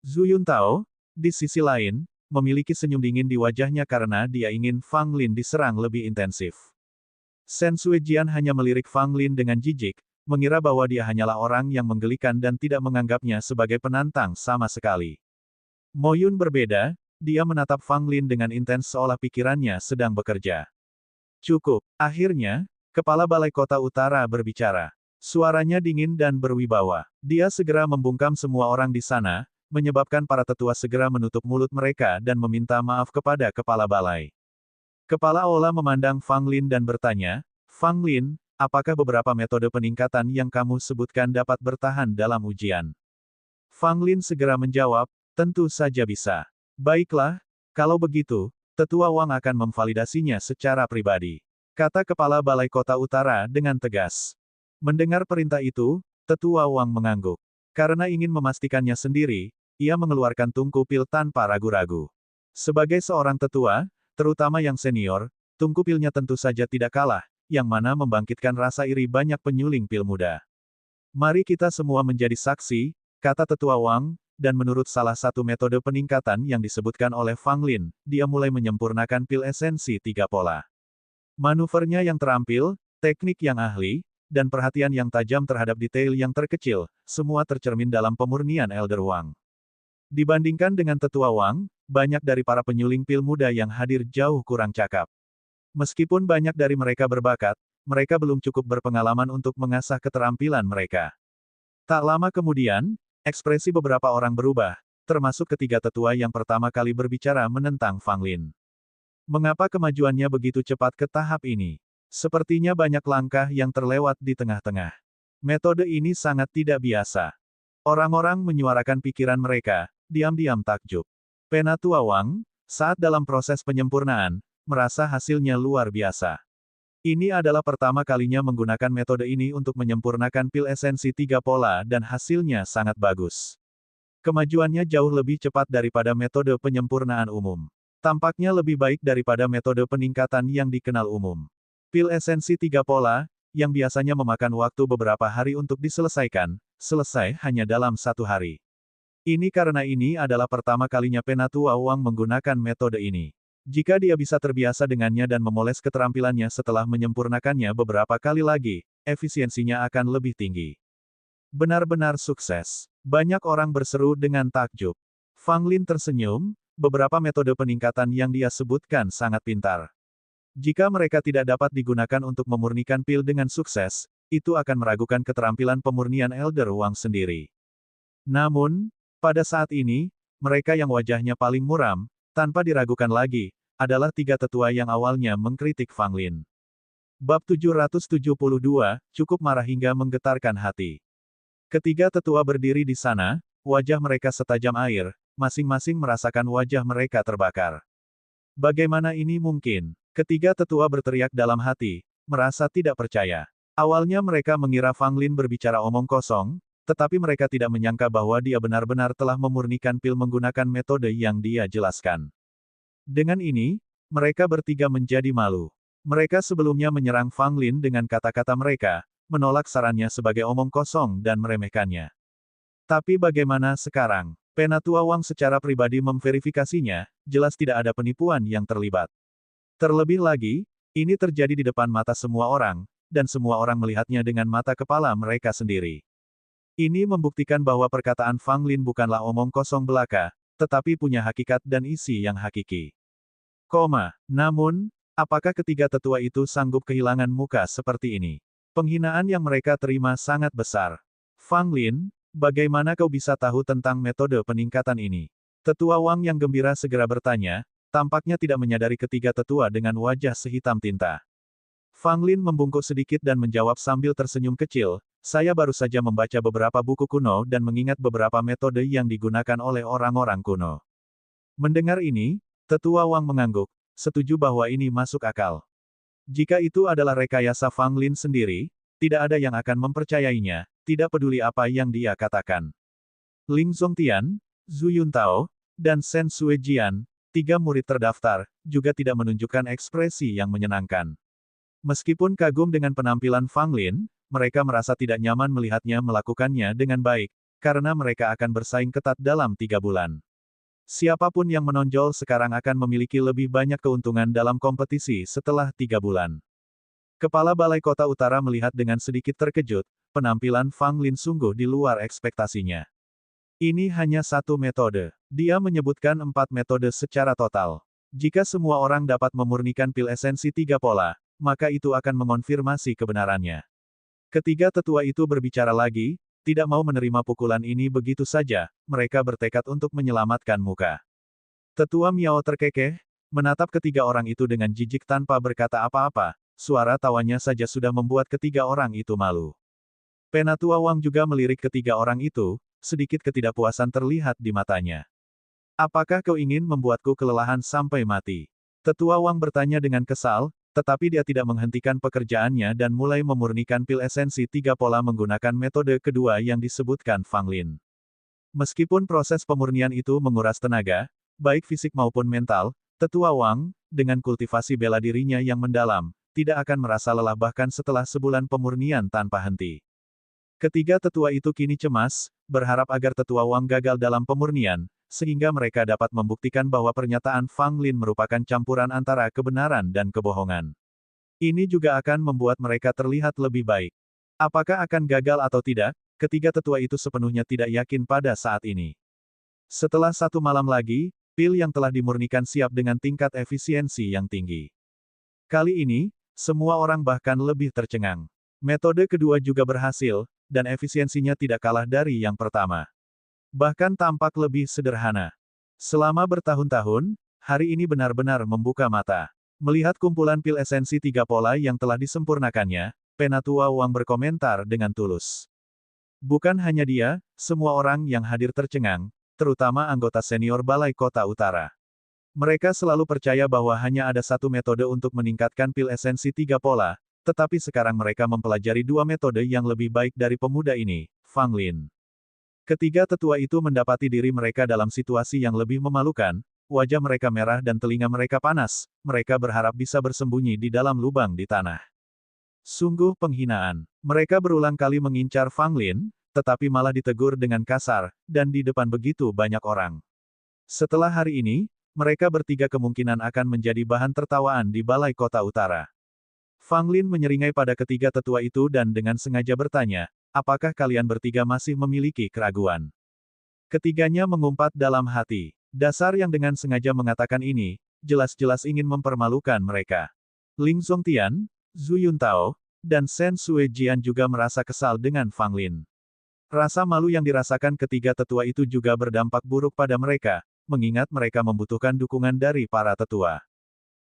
Zhu Yuntao, di sisi lain, memiliki senyum dingin di wajahnya karena dia ingin Fang Lin diserang lebih intensif. Shen Suejian hanya melirik Fang Lin dengan jijik, mengira bahwa dia hanyalah orang yang menggelikan dan tidak menganggapnya sebagai penantang sama sekali. Mo Yun berbeda, dia menatap Fang Lin dengan intens seolah pikirannya sedang bekerja. Cukup. Akhirnya, Kepala Balai Kota Utara berbicara. Suaranya dingin dan berwibawa. Dia segera membungkam semua orang di sana, menyebabkan para tetua segera menutup mulut mereka dan meminta maaf kepada Kepala Balai. Kepala Ola memandang Fang Lin dan bertanya, Fang Lin, apakah beberapa metode peningkatan yang kamu sebutkan dapat bertahan dalam ujian? Fang Lin segera menjawab, tentu saja bisa. Baiklah, kalau begitu, Tetua Wang akan memvalidasinya secara pribadi, kata Kepala Balai Kota Utara dengan tegas. Mendengar perintah itu, Tetua Wang mengangguk. Karena ingin memastikannya sendiri, ia mengeluarkan tungku pil tanpa ragu-ragu. Sebagai seorang tetua, terutama yang senior, tungku pilnya tentu saja tidak kalah, yang mana membangkitkan rasa iri banyak penyuling pil muda. Mari kita semua menjadi saksi, kata Tetua Wang, dan menurut salah satu metode peningkatan yang disebutkan oleh Fang Lin, dia mulai menyempurnakan pil esensi 3 pola. Manuvernya yang terampil, teknik yang ahli, dan perhatian yang tajam terhadap detail yang terkecil, semua tercermin dalam pemurnian Elder Wang. Dibandingkan dengan Tetua Wang, banyak dari para penyuling pil muda yang hadir jauh kurang cakap. Meskipun banyak dari mereka berbakat, mereka belum cukup berpengalaman untuk mengasah keterampilan mereka. Tak lama kemudian, ekspresi beberapa orang berubah, termasuk ketiga tetua yang pertama kali berbicara menentang Fang Lin. Mengapa kemajuannya begitu cepat ke tahap ini? Sepertinya banyak langkah yang terlewat di tengah-tengah. Metode ini sangat tidak biasa. Orang-orang menyuarakan pikiran mereka, diam-diam takjub. Penatua Wang, saat dalam proses penyempurnaan, merasa hasilnya luar biasa. Ini adalah pertama kalinya menggunakan metode ini untuk menyempurnakan pil esensi 3 pola dan hasilnya sangat bagus. Kemajuannya jauh lebih cepat daripada metode penyempurnaan umum. Tampaknya lebih baik daripada metode peningkatan yang dikenal umum. Pil esensi 3 pola, yang biasanya memakan waktu beberapa hari untuk diselesaikan, selesai hanya dalam 1 hari. Ini karena ini adalah pertama kalinya Penatua Wang menggunakan metode ini. Jika dia bisa terbiasa dengannya dan memoles keterampilannya setelah menyempurnakannya beberapa kali lagi, efisiensinya akan lebih tinggi. Benar-benar sukses. Banyak orang berseru dengan takjub. Fang Lin tersenyum, beberapa metode peningkatan yang dia sebutkan sangat pintar. Jika mereka tidak dapat digunakan untuk memurnikan pil dengan sukses, itu akan meragukan keterampilan pemurnian Elder Wang sendiri. Namun, pada saat ini, mereka yang wajahnya paling muram, tanpa diragukan lagi, adalah tiga tetua yang awalnya mengkritik Fang Lin. Bab 772, cukup marah hingga menggetarkan hati. Ketiga tetua berdiri di sana, wajah mereka setajam air, masing-masing merasakan wajah mereka terbakar. Bagaimana ini mungkin? Ketiga tetua berteriak dalam hati, merasa tidak percaya. Awalnya mereka mengira Fang Lin berbicara omong kosong, tetapi mereka tidak menyangka bahwa dia benar-benar telah memurnikan pil menggunakan metode yang dia jelaskan. Dengan ini, mereka bertiga menjadi malu. Mereka sebelumnya menyerang Fang Lin dengan kata-kata mereka, menolak sarannya sebagai omong kosong dan meremehkannya. Tapi bagaimana sekarang? Penatua Wang secara pribadi memverifikasinya, jelas tidak ada penipuan yang terlibat. Terlebih lagi, ini terjadi di depan mata semua orang, dan semua orang melihatnya dengan mata kepala mereka sendiri. Ini membuktikan bahwa perkataan Fang Lin bukanlah omong kosong belaka, tetapi punya hakikat dan isi yang hakiki. Namun, apakah ketiga tetua itu sanggup kehilangan muka seperti ini? Penghinaan yang mereka terima sangat besar. Fang Lin, bagaimana kau bisa tahu tentang metode peningkatan ini? Tetua Wang yang gembira segera bertanya, tampaknya tidak menyadari ketiga tetua dengan wajah sehitam tinta. Fang Lin membungkuk sedikit dan menjawab sambil tersenyum kecil, saya baru saja membaca beberapa buku kuno dan mengingat beberapa metode yang digunakan oleh orang-orang kuno. Mendengar ini, tetua Wang mengangguk, setuju bahwa ini masuk akal. Jika itu adalah rekayasa Fang Lin sendiri, tidak ada yang akan mempercayainya, tidak peduli apa yang dia katakan. Ling Zongtian, Zhu Yuntao, dan Shen Suejian, tiga murid terdaftar, juga tidak menunjukkan ekspresi yang menyenangkan. Meskipun kagum dengan penampilan Fang Lin, mereka merasa tidak nyaman melihatnya melakukannya dengan baik, karena mereka akan bersaing ketat dalam 3 bulan. Siapapun yang menonjol sekarang akan memiliki lebih banyak keuntungan dalam kompetisi setelah 3 bulan. Kepala Balai Kota Utara melihat dengan sedikit terkejut, penampilan Fang Lin sungguh di luar ekspektasinya. Ini hanya satu metode. Dia menyebutkan 4 metode secara total. Jika semua orang dapat memurnikan pil esensi 3 pola, maka itu akan mengonfirmasi kebenarannya. Ketiga tetua itu berbicara lagi, tidak mau menerima pukulan ini begitu saja, mereka bertekad untuk menyelamatkan muka. Tetua Miao terkekeh, menatap ketiga orang itu dengan jijik tanpa berkata apa-apa, suara tawanya saja sudah membuat ketiga orang itu malu. Penatua Wang juga melirik ketiga orang itu, sedikit ketidakpuasan terlihat di matanya. Apakah kau ingin membuatku kelelahan sampai mati? Tetua Wang bertanya dengan kesal, tetapi dia tidak menghentikan pekerjaannya dan mulai memurnikan pil esensi 3 pola menggunakan metode kedua yang disebutkan Fang Lin. Meskipun proses pemurnian itu menguras tenaga, baik fisik maupun mental, Tetua Wang, dengan kultivasi bela dirinya yang mendalam, tidak akan merasa lelah bahkan setelah sebulan pemurnian tanpa henti. Ketiga tetua itu kini cemas, berharap agar Tetua Wang gagal dalam pemurnian, sehingga mereka dapat membuktikan bahwa pernyataan Fang Lin merupakan campuran antara kebenaran dan kebohongan. Ini juga akan membuat mereka terlihat lebih baik. Apakah akan gagal atau tidak, ketiga tetua itu sepenuhnya tidak yakin pada saat ini. Setelah 1 malam lagi, pil yang telah dimurnikan siap dengan tingkat efisiensi yang tinggi. Kali ini, semua orang bahkan lebih tercengang. Metode kedua juga berhasil, dan efisiensinya tidak kalah dari yang pertama. Bahkan tampak lebih sederhana. Selama bertahun-tahun, hari ini benar-benar membuka mata. Melihat kumpulan pil esensi 3 pola yang telah disempurnakannya, Penatua Wang berkomentar dengan tulus. Bukan hanya dia, semua orang yang hadir tercengang, terutama anggota senior Balai Kota Utara. Mereka selalu percaya bahwa hanya ada satu metode untuk meningkatkan pil esensi 3 pola, tetapi sekarang mereka mempelajari 2 metode yang lebih baik dari pemuda ini, Fang Lin. Ketiga tetua itu mendapati diri mereka dalam situasi yang lebih memalukan, wajah mereka merah dan telinga mereka panas, mereka berharap bisa bersembunyi di dalam lubang di tanah. Sungguh penghinaan. Mereka berulang kali mengincar Fang Lin, tetapi malah ditegur dengan kasar, dan di depan begitu banyak orang. Setelah hari ini, mereka bertiga kemungkinan akan menjadi bahan tertawaan di Balai Kota Utara. Fang Lin menyeringai pada ketiga tetua itu dan dengan sengaja bertanya, apakah kalian bertiga masih memiliki keraguan? Ketiganya mengumpat dalam hati. Dasar yang dengan sengaja mengatakan ini, jelas-jelas ingin mempermalukan mereka. Ling Zongtian, Zhu Yuntao, dan Shen Suejian juga merasa kesal dengan Fang Lin. Rasa malu yang dirasakan ketiga tetua itu juga berdampak buruk pada mereka, mengingat mereka membutuhkan dukungan dari para tetua.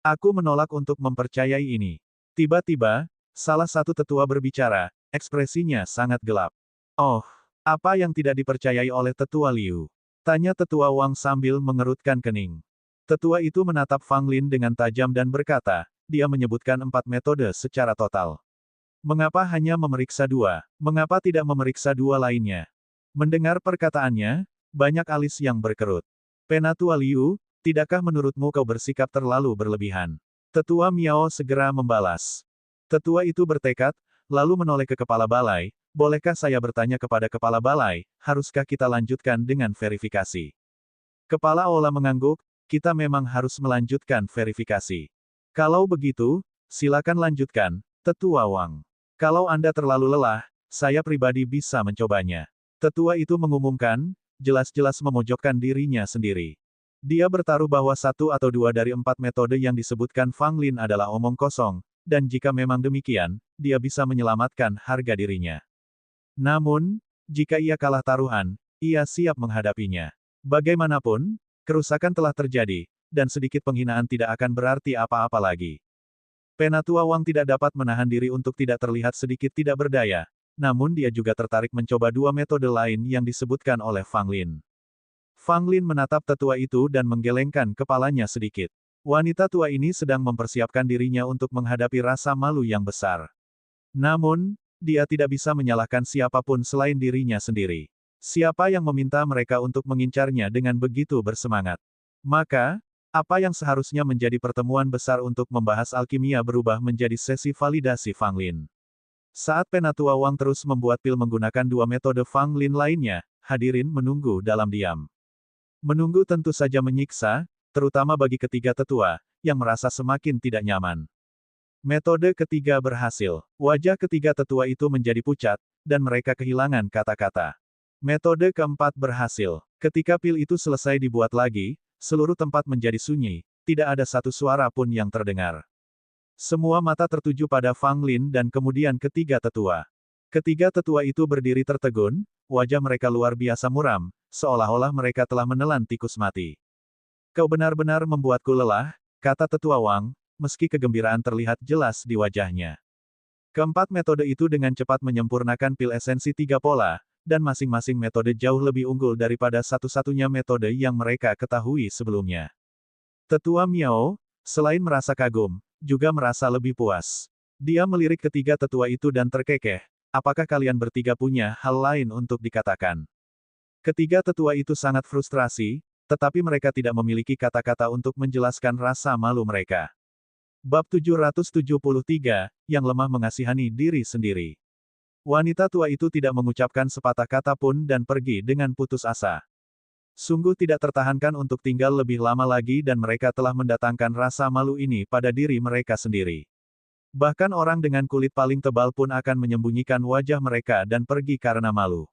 Aku menolak untuk mempercayai ini. Tiba-tiba, salah satu tetua berbicara, ekspresinya sangat gelap. Oh, apa yang tidak dipercayai oleh tetua Liu? Tanya tetua Wang sambil mengerutkan kening. Tetua itu menatap Fang Lin dengan tajam dan berkata, dia menyebutkan 4 metode secara total. Mengapa hanya memeriksa 2? Mengapa tidak memeriksa 2 lainnya? Mendengar perkataannya, banyak alis yang berkerut. Penatua Liu, tidakkah menurutmu kau bersikap terlalu berlebihan? Tetua Miao segera membalas. Tetua itu bertekad, lalu menoleh ke kepala balai, bolehkah saya bertanya kepada kepala balai, haruskah kita lanjutkan dengan verifikasi? Kepala Ola mengangguk, kita memang harus melanjutkan verifikasi. Kalau begitu, silakan lanjutkan, Tetua Wang. Kalau Anda terlalu lelah, saya pribadi bisa mencobanya. Tetua itu mengumumkan, jelas-jelas memojokkan dirinya sendiri. Dia bertaruh bahwa 1 atau 2 dari 4 metode yang disebutkan Fang Lin adalah omong kosong, dan jika memang demikian, dia bisa menyelamatkan harga dirinya. Namun, jika ia kalah taruhan, ia siap menghadapinya. Bagaimanapun, kerusakan telah terjadi, dan sedikit penghinaan tidak akan berarti apa-apa lagi. Penatua Wang tidak dapat menahan diri untuk tidak terlihat sedikit tidak berdaya, namun dia juga tertarik mencoba 2 metode lain yang disebutkan oleh Fang Lin. Fang Lin menatap tetua itu dan menggelengkan kepalanya sedikit. Wanita tua ini sedang mempersiapkan dirinya untuk menghadapi rasa malu yang besar. Namun, dia tidak bisa menyalahkan siapapun selain dirinya sendiri. Siapa yang meminta mereka untuk mengincarnya dengan begitu bersemangat? Maka, apa yang seharusnya menjadi pertemuan besar untuk membahas alkimia berubah menjadi sesi validasi Fang Lin. Saat Penatua Wang terus membuat pil menggunakan 2 metode Fang Lin lainnya, hadirin menunggu dalam diam. Menunggu tentu saja menyiksa, terutama bagi ketiga tetua, yang merasa semakin tidak nyaman. Metode ketiga berhasil. Wajah ketiga tetua itu menjadi pucat, dan mereka kehilangan kata-kata. Metode keempat berhasil. Ketika pil itu selesai dibuat lagi, seluruh tempat menjadi sunyi, tidak ada satu suara pun yang terdengar. Semua mata tertuju pada Fang Lin dan kemudian ketiga tetua. Ketiga tetua itu berdiri tertegun, wajah mereka luar biasa muram, seolah-olah mereka telah menelan tikus mati. Kau benar-benar membuatku lelah, kata tetua Wang, meski kegembiraan terlihat jelas di wajahnya. Keempat metode itu dengan cepat menyempurnakan pil esensi 3 pola, dan masing-masing metode jauh lebih unggul daripada satu-satunya metode yang mereka ketahui sebelumnya. Tetua Miao, selain merasa kagum, juga merasa lebih puas. Dia melirik ketiga tetua itu dan terkekeh, apakah kalian bertiga punya hal lain untuk dikatakan? Ketiga tetua itu sangat frustrasi, tetapi mereka tidak memiliki kata-kata untuk menjelaskan rasa malu mereka. Bab 773, yang lemah mengasihani diri sendiri. Wanita tua itu tidak mengucapkan sepatah kata pun dan pergi dengan putus asa. Sungguh tidak tertahankan untuk tinggal lebih lama lagi dan mereka telah mendatangkan rasa malu ini pada diri mereka sendiri. Bahkan orang dengan kulit paling tebal pun akan menyembunyikan wajah mereka dan pergi karena malu.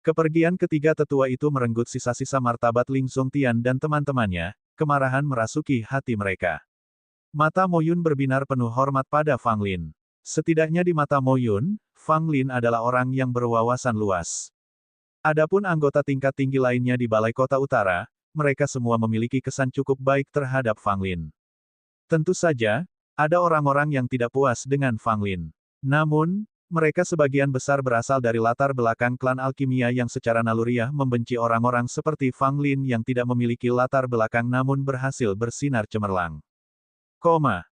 Kepergian ketiga tetua itu merenggut sisa-sisa martabat Ling Zongtian dan teman-temannya, kemarahan merasuki hati mereka. Mata Mo Yun berbinar penuh hormat pada Fang Lin. Setidaknya di mata Mo Yun, Fang Lin adalah orang yang berwawasan luas. Adapun anggota tingkat tinggi lainnya di Balai Kota Utara, mereka semua memiliki kesan cukup baik terhadap Fang Lin. Tentu saja, ada orang-orang yang tidak puas dengan Fang Lin. Namun, mereka sebagian besar berasal dari latar belakang klan alkimia yang secara naluriah membenci orang-orang seperti Fang Lin yang tidak memiliki latar belakang namun berhasil bersinar cemerlang.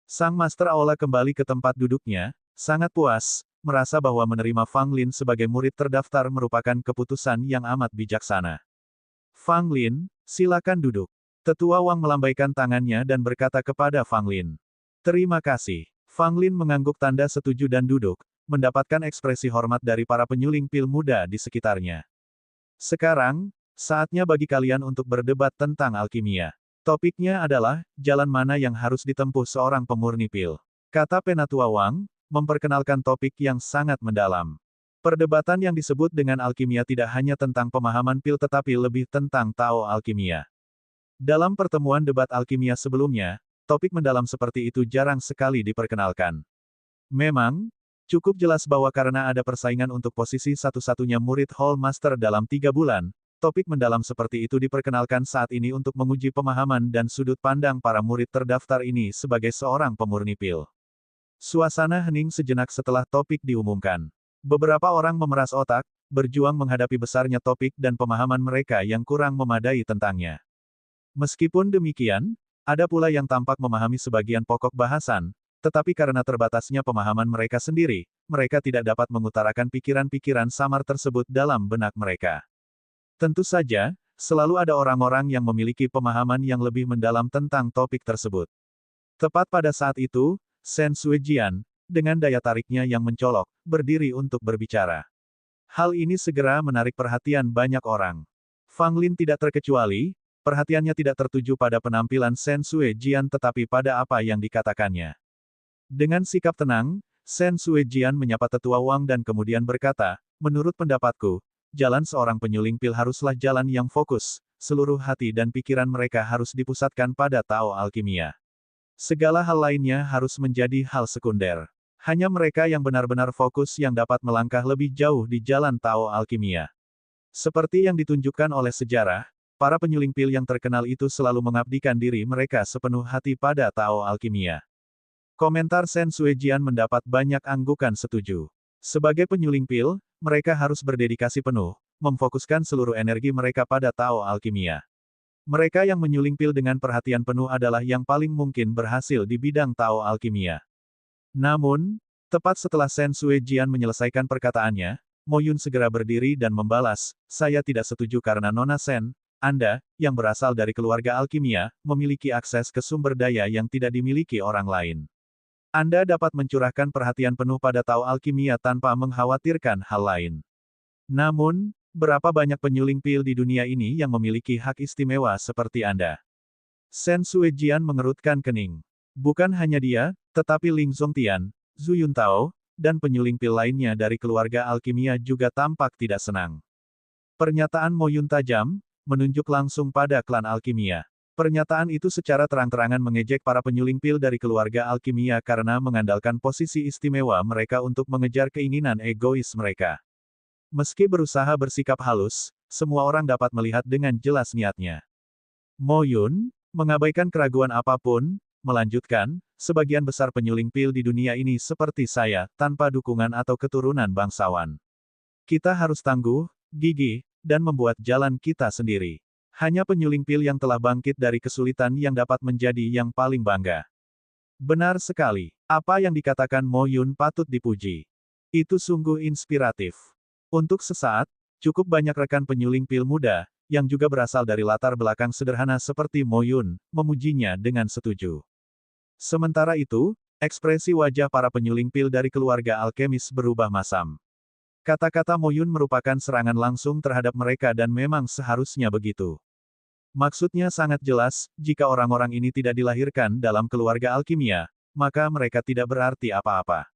Sang Master Aula kembali ke tempat duduknya, sangat puas, merasa bahwa menerima Fang Lin sebagai murid terdaftar merupakan keputusan yang amat bijaksana. Fang Lin, silakan duduk. Tetua Wang melambaikan tangannya dan berkata kepada Fang Lin. Terima kasih. Fang Lin mengangguk tanda setuju dan duduk, mendapatkan ekspresi hormat dari para penyuling pil muda di sekitarnya. Sekarang, saatnya bagi kalian untuk berdebat tentang alkimia. Topiknya adalah, jalan mana yang harus ditempuh seorang pemurni pil. Kata Penatua Wang, memperkenalkan topik yang sangat mendalam. Perdebatan yang disebut dengan alkimia tidak hanya tentang pemahaman pil tetapi lebih tentang Tao alkimia. Dalam pertemuan debat alkimia sebelumnya, topik mendalam seperti itu jarang sekali diperkenalkan. Memang, cukup jelas bahwa karena ada persaingan untuk posisi satu-satunya murid Hall Master dalam 3 bulan, topik mendalam seperti itu diperkenalkan saat ini untuk menguji pemahaman dan sudut pandang para murid terdaftar ini sebagai seorang pemurni pil. Suasana hening sejenak setelah topik diumumkan. Beberapa orang memeras otak, berjuang menghadapi besarnya topik dan pemahaman mereka yang kurang memadai tentangnya. Meskipun demikian, ada pula yang tampak memahami sebagian pokok bahasan, tetapi karena terbatasnya pemahaman mereka sendiri, mereka tidak dapat mengutarakan pikiran-pikiran samar tersebut dalam benak mereka. Tentu saja, selalu ada orang-orang yang memiliki pemahaman yang lebih mendalam tentang topik tersebut. Tepat pada saat itu, Shen Suejian, dengan daya tariknya yang mencolok, berdiri untuk berbicara. Hal ini segera menarik perhatian banyak orang. Fang Lin tidak terkecuali, perhatiannya tidak tertuju pada penampilan Shen Suejian tetapi pada apa yang dikatakannya. Dengan sikap tenang, Shen Suejian menyapa Tetua Wang dan kemudian berkata, menurut pendapatku, jalan seorang penyuling pil haruslah jalan yang fokus, seluruh hati dan pikiran mereka harus dipusatkan pada Tao alkimia. Segala hal lainnya harus menjadi hal sekunder. Hanya mereka yang benar-benar fokus yang dapat melangkah lebih jauh di jalan Tao alkimia. Seperti yang ditunjukkan oleh sejarah, para penyuling pil yang terkenal itu selalu mengabdikan diri mereka sepenuh hati pada Tao alkimia. Komentar Shen Suejian mendapat banyak anggukan setuju. Sebagai penyuling pil, mereka harus berdedikasi penuh, memfokuskan seluruh energi mereka pada Tao alkimia. Mereka yang menyuling pil dengan perhatian penuh adalah yang paling mungkin berhasil di bidang Tao alkimia. Namun, tepat setelah Shen Suejian menyelesaikan perkataannya, Mo Yun segera berdiri dan membalas, saya tidak setuju karena Nona Shen, Anda, yang berasal dari keluarga alkimia, memiliki akses ke sumber daya yang tidak dimiliki orang lain. Anda dapat mencurahkan perhatian penuh pada Tao alkimia tanpa mengkhawatirkan hal lain. Namun, berapa banyak penyuling pil di dunia ini yang memiliki hak istimewa seperti Anda? Shen Suejian mengerutkan kening. Bukan hanya dia, tetapi Ling Zongtian, Zhu Yuntao, dan penyuling pil lainnya dari keluarga alkimia juga tampak tidak senang. Pernyataan Mo Yun tajam, menunjuk langsung pada klan alkimia. Pernyataan itu secara terang-terangan mengejek para penyuling pil dari keluarga alkimia karena mengandalkan posisi istimewa mereka untuk mengejar keinginan egois mereka. Meski berusaha bersikap halus, semua orang dapat melihat dengan jelas niatnya. Mo Yun, mengabaikan keraguan apapun, melanjutkan, sebagian besar penyuling pil di dunia ini seperti saya, tanpa dukungan atau keturunan bangsawan. Kita harus tangguh, gigih, dan membuat jalan kita sendiri. Hanya penyuling pil yang telah bangkit dari kesulitan yang dapat menjadi yang paling bangga. Benar sekali. Apa yang dikatakan Mo Yun patut dipuji. Itu sungguh inspiratif. Untuk sesaat, cukup banyak rekan penyuling pil muda, yang juga berasal dari latar belakang sederhana seperti Mo Yun, memujinya dengan setuju. Sementara itu, ekspresi wajah para penyuling pil dari keluarga alkemis berubah masam. Kata-kata Mo Yun merupakan serangan langsung terhadap mereka dan memang seharusnya begitu. Maksudnya sangat jelas, jika orang-orang ini tidak dilahirkan dalam keluarga alkimia, maka mereka tidak berarti apa-apa.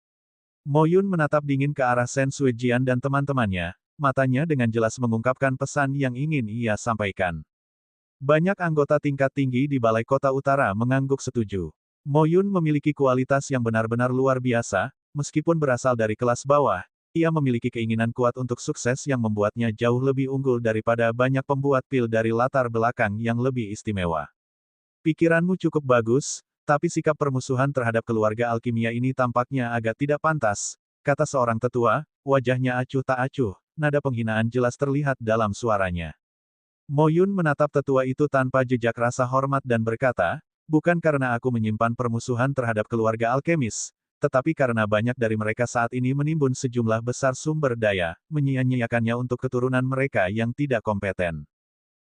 Mo Yun menatap dingin ke arah Shen Suejian dan teman-temannya, matanya dengan jelas mengungkapkan pesan yang ingin ia sampaikan. Banyak anggota tingkat tinggi di Balai Kota Utara mengangguk setuju. Mo Yun memiliki kualitas yang benar-benar luar biasa, meskipun berasal dari kelas bawah, ia memiliki keinginan kuat untuk sukses yang membuatnya jauh lebih unggul daripada banyak pembuat pil dari latar belakang yang lebih istimewa. Pikiranmu cukup bagus, tapi sikap permusuhan terhadap keluarga alkimia ini tampaknya agak tidak pantas, kata seorang tetua, wajahnya acuh tak acuh, nada penghinaan jelas terlihat dalam suaranya. Mo Yun menatap tetua itu tanpa jejak rasa hormat dan berkata, bukan karena aku menyimpan permusuhan terhadap keluarga alkemis, tetapi karena banyak dari mereka saat ini menimbun sejumlah besar sumber daya, menyia-nyiakannya untuk keturunan mereka yang tidak kompeten.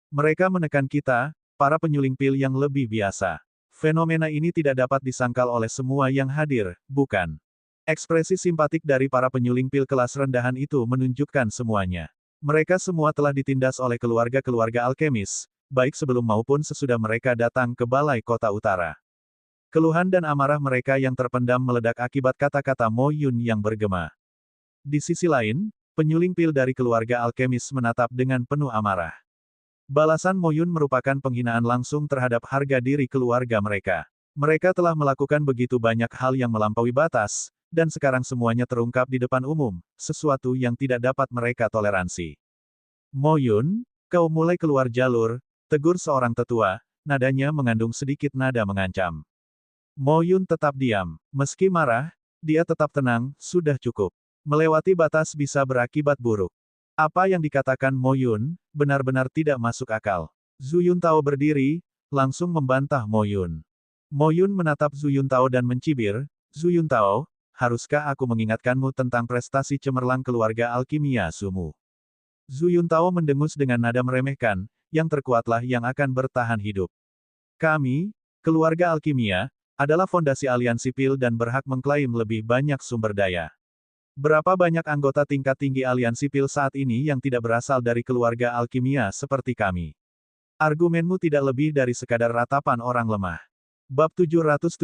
Mereka menekan kita, para penyuling pil yang lebih biasa. Fenomena ini tidak dapat disangkal oleh semua yang hadir, bukan? Ekspresi simpatik dari para penyuling pil kelas rendahan itu menunjukkan semuanya. Mereka semua telah ditindas oleh keluarga-keluarga alkemis, baik sebelum maupun sesudah mereka datang ke Balai Kota Utara. Keluhan dan amarah mereka yang terpendam meledak akibat kata-kata Mo Yun yang bergema. Di sisi lain, penyuling pil dari keluarga alkemis menatap dengan penuh amarah. Balasan Mo Yun merupakan penghinaan langsung terhadap harga diri keluarga mereka. Mereka telah melakukan begitu banyak hal yang melampaui batas, dan sekarang semuanya terungkap di depan umum, sesuatu yang tidak dapat mereka toleransi. Mo Yun, kau mulai keluar jalur, tegur seorang tetua, nadanya mengandung sedikit nada mengancam. Mo Yun tetap diam. Meski marah, dia tetap tenang, sudah cukup. Melewati batas bisa berakibat buruk. Apa yang dikatakan Mo Yun, benar-benar tidak masuk akal. Zhu Yuntao berdiri, langsung membantah Mo Yun. Mo Yun menatap Zhu Yuntao dan mencibir, Zhu Yuntao, haruskah aku mengingatkanmu tentang prestasi cemerlang keluarga alkimia Sumu? Zhu Yuntao mendengus dengan nada meremehkan, yang terkuatlah yang akan bertahan hidup. Kami, keluarga alkimia, adalah fondasi aliansi pil dan berhak mengklaim lebih banyak sumber daya. Berapa banyak anggota tingkat tinggi aliansi pil saat ini yang tidak berasal dari keluarga alkimia seperti kami? Argumenmu tidak lebih dari sekadar ratapan orang lemah. Bab 774,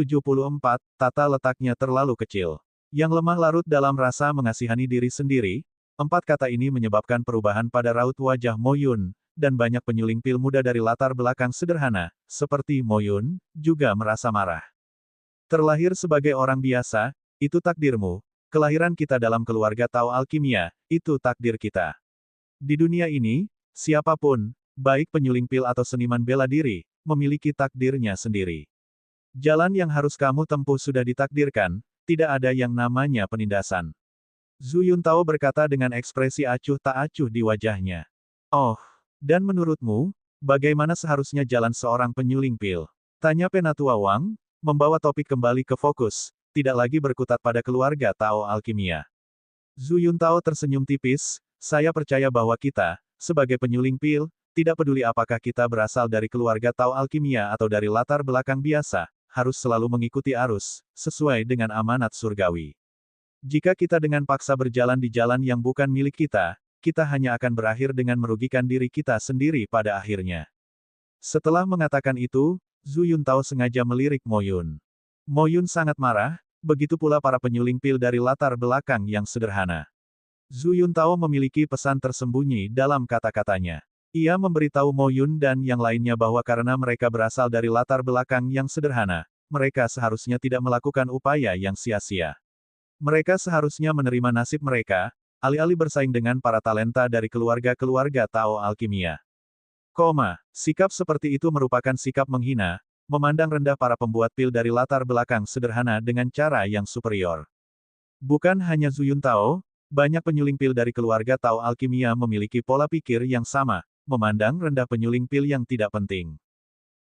tata letaknya terlalu kecil. Yang lemah larut dalam rasa mengasihani diri sendiri, empat kata ini menyebabkan perubahan pada raut wajah Mo Yun, dan banyak penyuling pil muda dari latar belakang sederhana, seperti Mo Yun, juga merasa marah. Terlahir sebagai orang biasa, itu takdirmu. Kelahiran kita dalam keluarga Tao Alkimia, itu takdir kita. Di dunia ini, siapapun, baik penyuling pil atau seniman bela diri, memiliki takdirnya sendiri. Jalan yang harus kamu tempuh sudah ditakdirkan, tidak ada yang namanya penindasan. Zhu Yuntao berkata dengan ekspresi acuh tak acuh di wajahnya. Oh, dan menurutmu, bagaimana seharusnya jalan seorang penyuling pil? Tanya Penatua Wang, membawa topik kembali ke fokus. Tidak lagi berkutat pada keluarga Tao Alkimia. Zhu Yuntao tersenyum tipis, saya percaya bahwa kita, sebagai penyuling pil, tidak peduli apakah kita berasal dari keluarga Tao Alkimia atau dari latar belakang biasa, harus selalu mengikuti arus, sesuai dengan amanat surgawi. Jika kita dengan paksa berjalan di jalan yang bukan milik kita, kita hanya akan berakhir dengan merugikan diri kita sendiri pada akhirnya. Setelah mengatakan itu, Zhu Yuntao sengaja melirik Mo Yun. Mo Yun sangat marah, begitu pula para penyuling pil dari latar belakang yang sederhana. Zhu Yuntao memiliki pesan tersembunyi dalam kata-katanya. Ia memberitahu Mo Yun dan yang lainnya bahwa karena mereka berasal dari latar belakang yang sederhana, mereka seharusnya tidak melakukan upaya yang sia-sia. Mereka seharusnya menerima nasib mereka, alih-alih bersaing dengan para talenta dari keluarga-keluarga Tao Alkimia. Sikap seperti itu merupakan sikap menghina, memandang rendah para pembuat pil dari latar belakang sederhana dengan cara yang superior. Bukan hanya Zhu Yuntao, banyak penyuling pil dari keluarga Tao Alkimia memiliki pola pikir yang sama, memandang rendah penyuling pil yang tidak penting.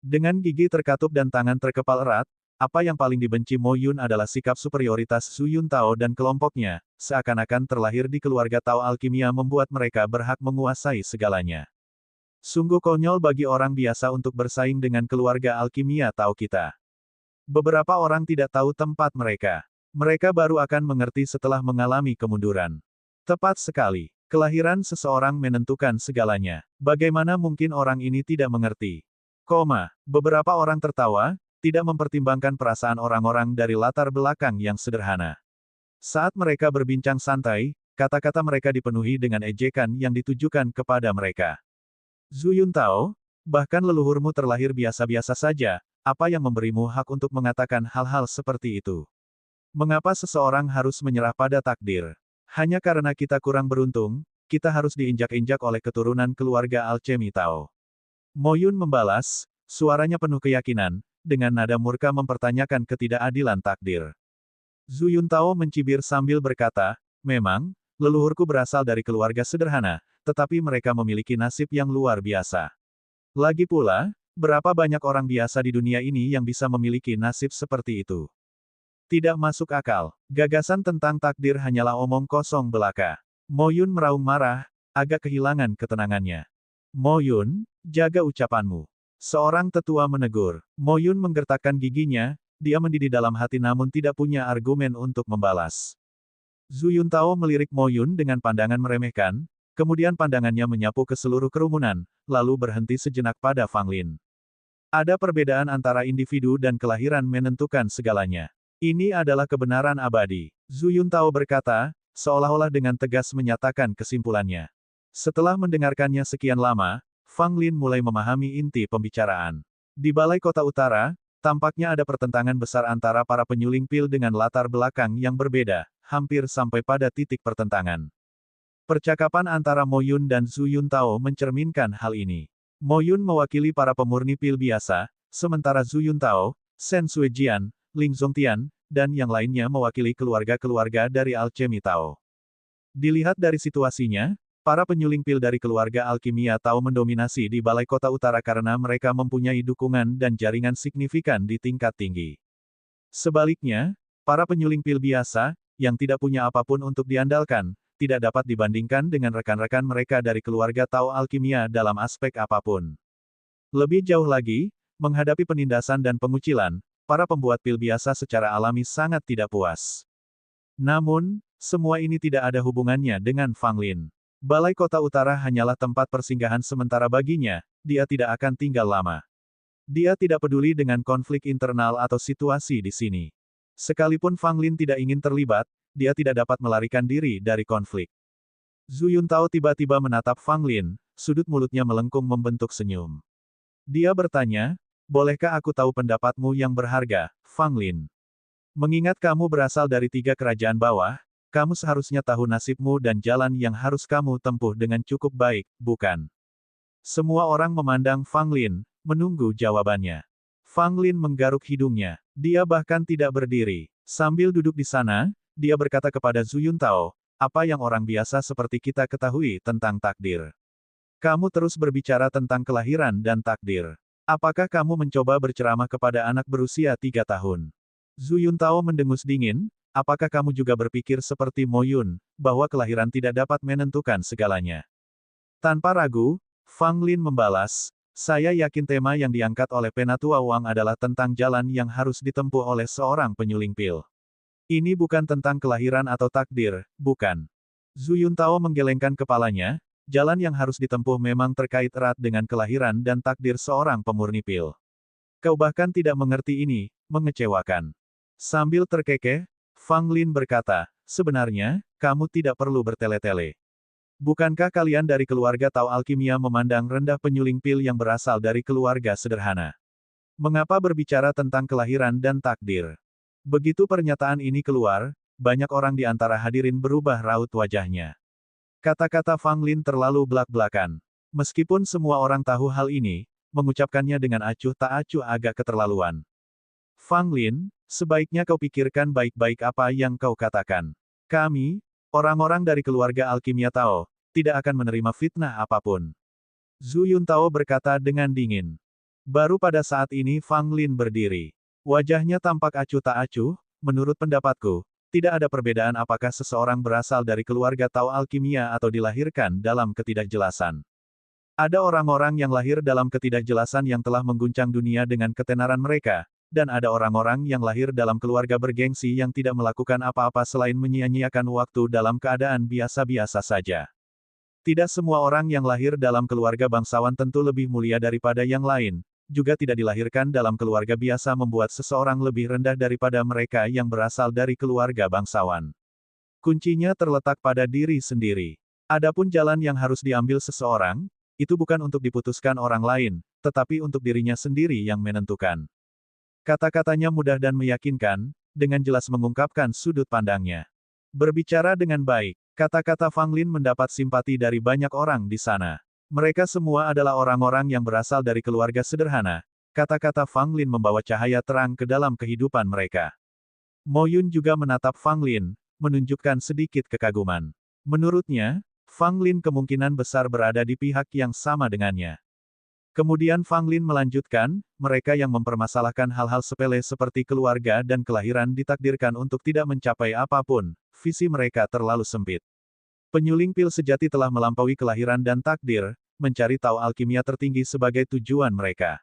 Dengan gigi terkatup dan tangan terkepal erat, apa yang paling dibenci Mo Yun adalah sikap superioritas Zhu Yuntao dan kelompoknya, seakan-akan terlahir di keluarga Tao Alkimia membuat mereka berhak menguasai segalanya. Sungguh konyol bagi orang biasa untuk bersaing dengan keluarga alkimia Tao kita. Beberapa orang tidak tahu tempat mereka. Mereka baru akan mengerti setelah mengalami kemunduran. Tepat sekali. Kelahiran seseorang menentukan segalanya. Bagaimana mungkin orang ini tidak mengerti? Beberapa orang tertawa, tidak mempertimbangkan perasaan orang-orang dari latar belakang yang sederhana. Saat mereka berbincang santai, kata-kata mereka dipenuhi dengan ejekan yang ditujukan kepada mereka. Zhu Yuntao, bahkan leluhurmu terlahir biasa-biasa saja, apa yang memberimu hak untuk mengatakan hal-hal seperti itu? Mengapa seseorang harus menyerah pada takdir? Hanya karena kita kurang beruntung, kita harus diinjak-injak oleh keturunan keluarga Alchemy Tao. Mo Yun membalas, suaranya penuh keyakinan, dengan nada murka mempertanyakan ketidakadilan takdir. Zhu Yuntao mencibir sambil berkata, memang, leluhurku berasal dari keluarga sederhana, tetapi mereka memiliki nasib yang luar biasa. Lagi pula, berapa banyak orang biasa di dunia ini yang bisa memiliki nasib seperti itu? Tidak masuk akal. Gagasan tentang takdir hanyalah omong kosong belaka. Mo Yun meraung marah, agak kehilangan ketenangannya. Mo Yun, jaga ucapanmu. Seorang tetua menegur. Mo Yun menggertakkan giginya, dia mendidih dalam hati namun tidak punya argumen untuk membalas. Zhu Yuntao melirik Mo Yun dengan pandangan meremehkan, kemudian pandangannya menyapu ke seluruh kerumunan, lalu berhenti sejenak pada Fang Lin. Ada perbedaan antara individu dan kelahiran menentukan segalanya. Ini adalah kebenaran abadi. Zhu Yuntao berkata, seolah-olah dengan tegas menyatakan kesimpulannya. Setelah mendengarkannya sekian lama, Fang Lin mulai memahami inti pembicaraan. Di Balai Kota Utara, tampaknya ada pertentangan besar antara para penyuling pil dengan latar belakang yang berbeda, hampir sampai pada titik pertentangan. Percakapan antara Mo Yun dan Zhu Yuntao mencerminkan hal ini. Mo Yun mewakili para pemurni pil biasa, sementara Zhu Yuntao, Shen Suejian, Ling Zongtian, dan yang lainnya mewakili keluarga-keluarga dari Alchemy Tao. Dilihat dari situasinya, para penyuling pil dari keluarga Alkimia Tao mendominasi di Balai Kota Utara karena mereka mempunyai dukungan dan jaringan signifikan di tingkat tinggi. Sebaliknya, para penyuling pil biasa, yang tidak punya apapun untuk diandalkan, tidak dapat dibandingkan dengan rekan-rekan mereka dari keluarga Tao Alkimia dalam aspek apapun. Lebih jauh lagi, menghadapi penindasan dan pengucilan, para pembuat pil biasa secara alami sangat tidak puas. Namun, semua ini tidak ada hubungannya dengan Fang Lin. Balai Kota Utara hanyalah tempat persinggahan sementara baginya, dia tidak akan tinggal lama. Dia tidak peduli dengan konflik internal atau situasi di sini. Sekalipun Fang Lin tidak ingin terlibat, dia tidak dapat melarikan diri dari konflik. Zhu Yuntao tiba-tiba menatap Fang Lin, sudut mulutnya melengkung membentuk senyum. Dia bertanya, bolehkah aku tahu pendapatmu yang berharga, Fang Lin? Mengingat kamu berasal dari 3 kerajaan bawah, kamu seharusnya tahu nasibmu dan jalan yang harus kamu tempuh dengan cukup baik, bukan? Semua orang memandang Fang Lin, menunggu jawabannya. Fang Lin menggaruk hidungnya. Dia bahkan tidak berdiri. Sambil duduk di sana, dia berkata kepada Zhu Yuntao, apa yang orang biasa seperti kita ketahui tentang takdir? Kamu terus berbicara tentang kelahiran dan takdir. Apakah kamu mencoba berceramah kepada anak berusia 3 tahun? Zhu Yuntao mendengus dingin, apakah kamu juga berpikir seperti Mo Yun, bahwa kelahiran tidak dapat menentukan segalanya? Tanpa ragu, Fang Lin membalas, saya yakin tema yang diangkat oleh Penatua Wang adalah tentang jalan yang harus ditempuh oleh seorang penyuling pil. Ini bukan tentang kelahiran atau takdir, bukan. Zhu Yuntao menggelengkan kepalanya, jalan yang harus ditempuh memang terkait erat dengan kelahiran dan takdir seorang pemurni pil. Kau bahkan tidak mengerti ini, mengecewakan. Sambil terkekeh, Fang Lin berkata, sebenarnya, kamu tidak perlu bertele-tele. Bukankah kalian dari keluarga Tao Alkimia memandang rendah penyuling pil yang berasal dari keluarga sederhana? Mengapa berbicara tentang kelahiran dan takdir? Begitu pernyataan ini keluar, banyak orang di antara hadirin berubah raut wajahnya. Kata-kata Fang Lin terlalu belak-belakan. Meskipun semua orang tahu hal ini, mengucapkannya dengan acuh tak acuh agak keterlaluan. Fang Lin, sebaiknya kau pikirkan baik-baik apa yang kau katakan. Kami, orang-orang dari keluarga Alkimia Tao, tidak akan menerima fitnah apapun. Zhu Yuntao berkata dengan dingin. Baru pada saat ini Fang Lin berdiri. Wajahnya tampak acuh tak acuh, menurut pendapatku, tidak ada perbedaan apakah seseorang berasal dari keluarga Tao Alkimia atau dilahirkan dalam ketidakjelasan. Ada orang-orang yang lahir dalam ketidakjelasan yang telah mengguncang dunia dengan ketenaran mereka, dan ada orang-orang yang lahir dalam keluarga bergengsi yang tidak melakukan apa-apa selain menyia-nyiakan waktu dalam keadaan biasa-biasa saja. Tidak semua orang yang lahir dalam keluarga bangsawan tentu lebih mulia daripada yang lain, juga tidak dilahirkan dalam keluarga biasa membuat seseorang lebih rendah daripada mereka yang berasal dari keluarga bangsawan. Kuncinya terletak pada diri sendiri. Adapun jalan yang harus diambil seseorang, itu bukan untuk diputuskan orang lain, tetapi untuk dirinya sendiri yang menentukan. Kata-katanya mudah dan meyakinkan, dengan jelas mengungkapkan sudut pandangnya. Berbicara dengan baik, kata-kata Fang Lin mendapat simpati dari banyak orang di sana. Mereka semua adalah orang-orang yang berasal dari keluarga sederhana. Kata-kata Fang Lin membawa cahaya terang ke dalam kehidupan mereka. Mo Yun juga menatap Fang Lin, menunjukkan sedikit kekaguman. Menurutnya, Fang Lin kemungkinan besar berada di pihak yang sama dengannya. Kemudian Fang Lin melanjutkan, mereka yang mempermasalahkan hal-hal sepele seperti keluarga dan kelahiran ditakdirkan untuk tidak mencapai apapun, visi mereka terlalu sempit. Penyuling pil sejati telah melampaui kelahiran dan takdir, mencari tahu alkimia tertinggi sebagai tujuan mereka.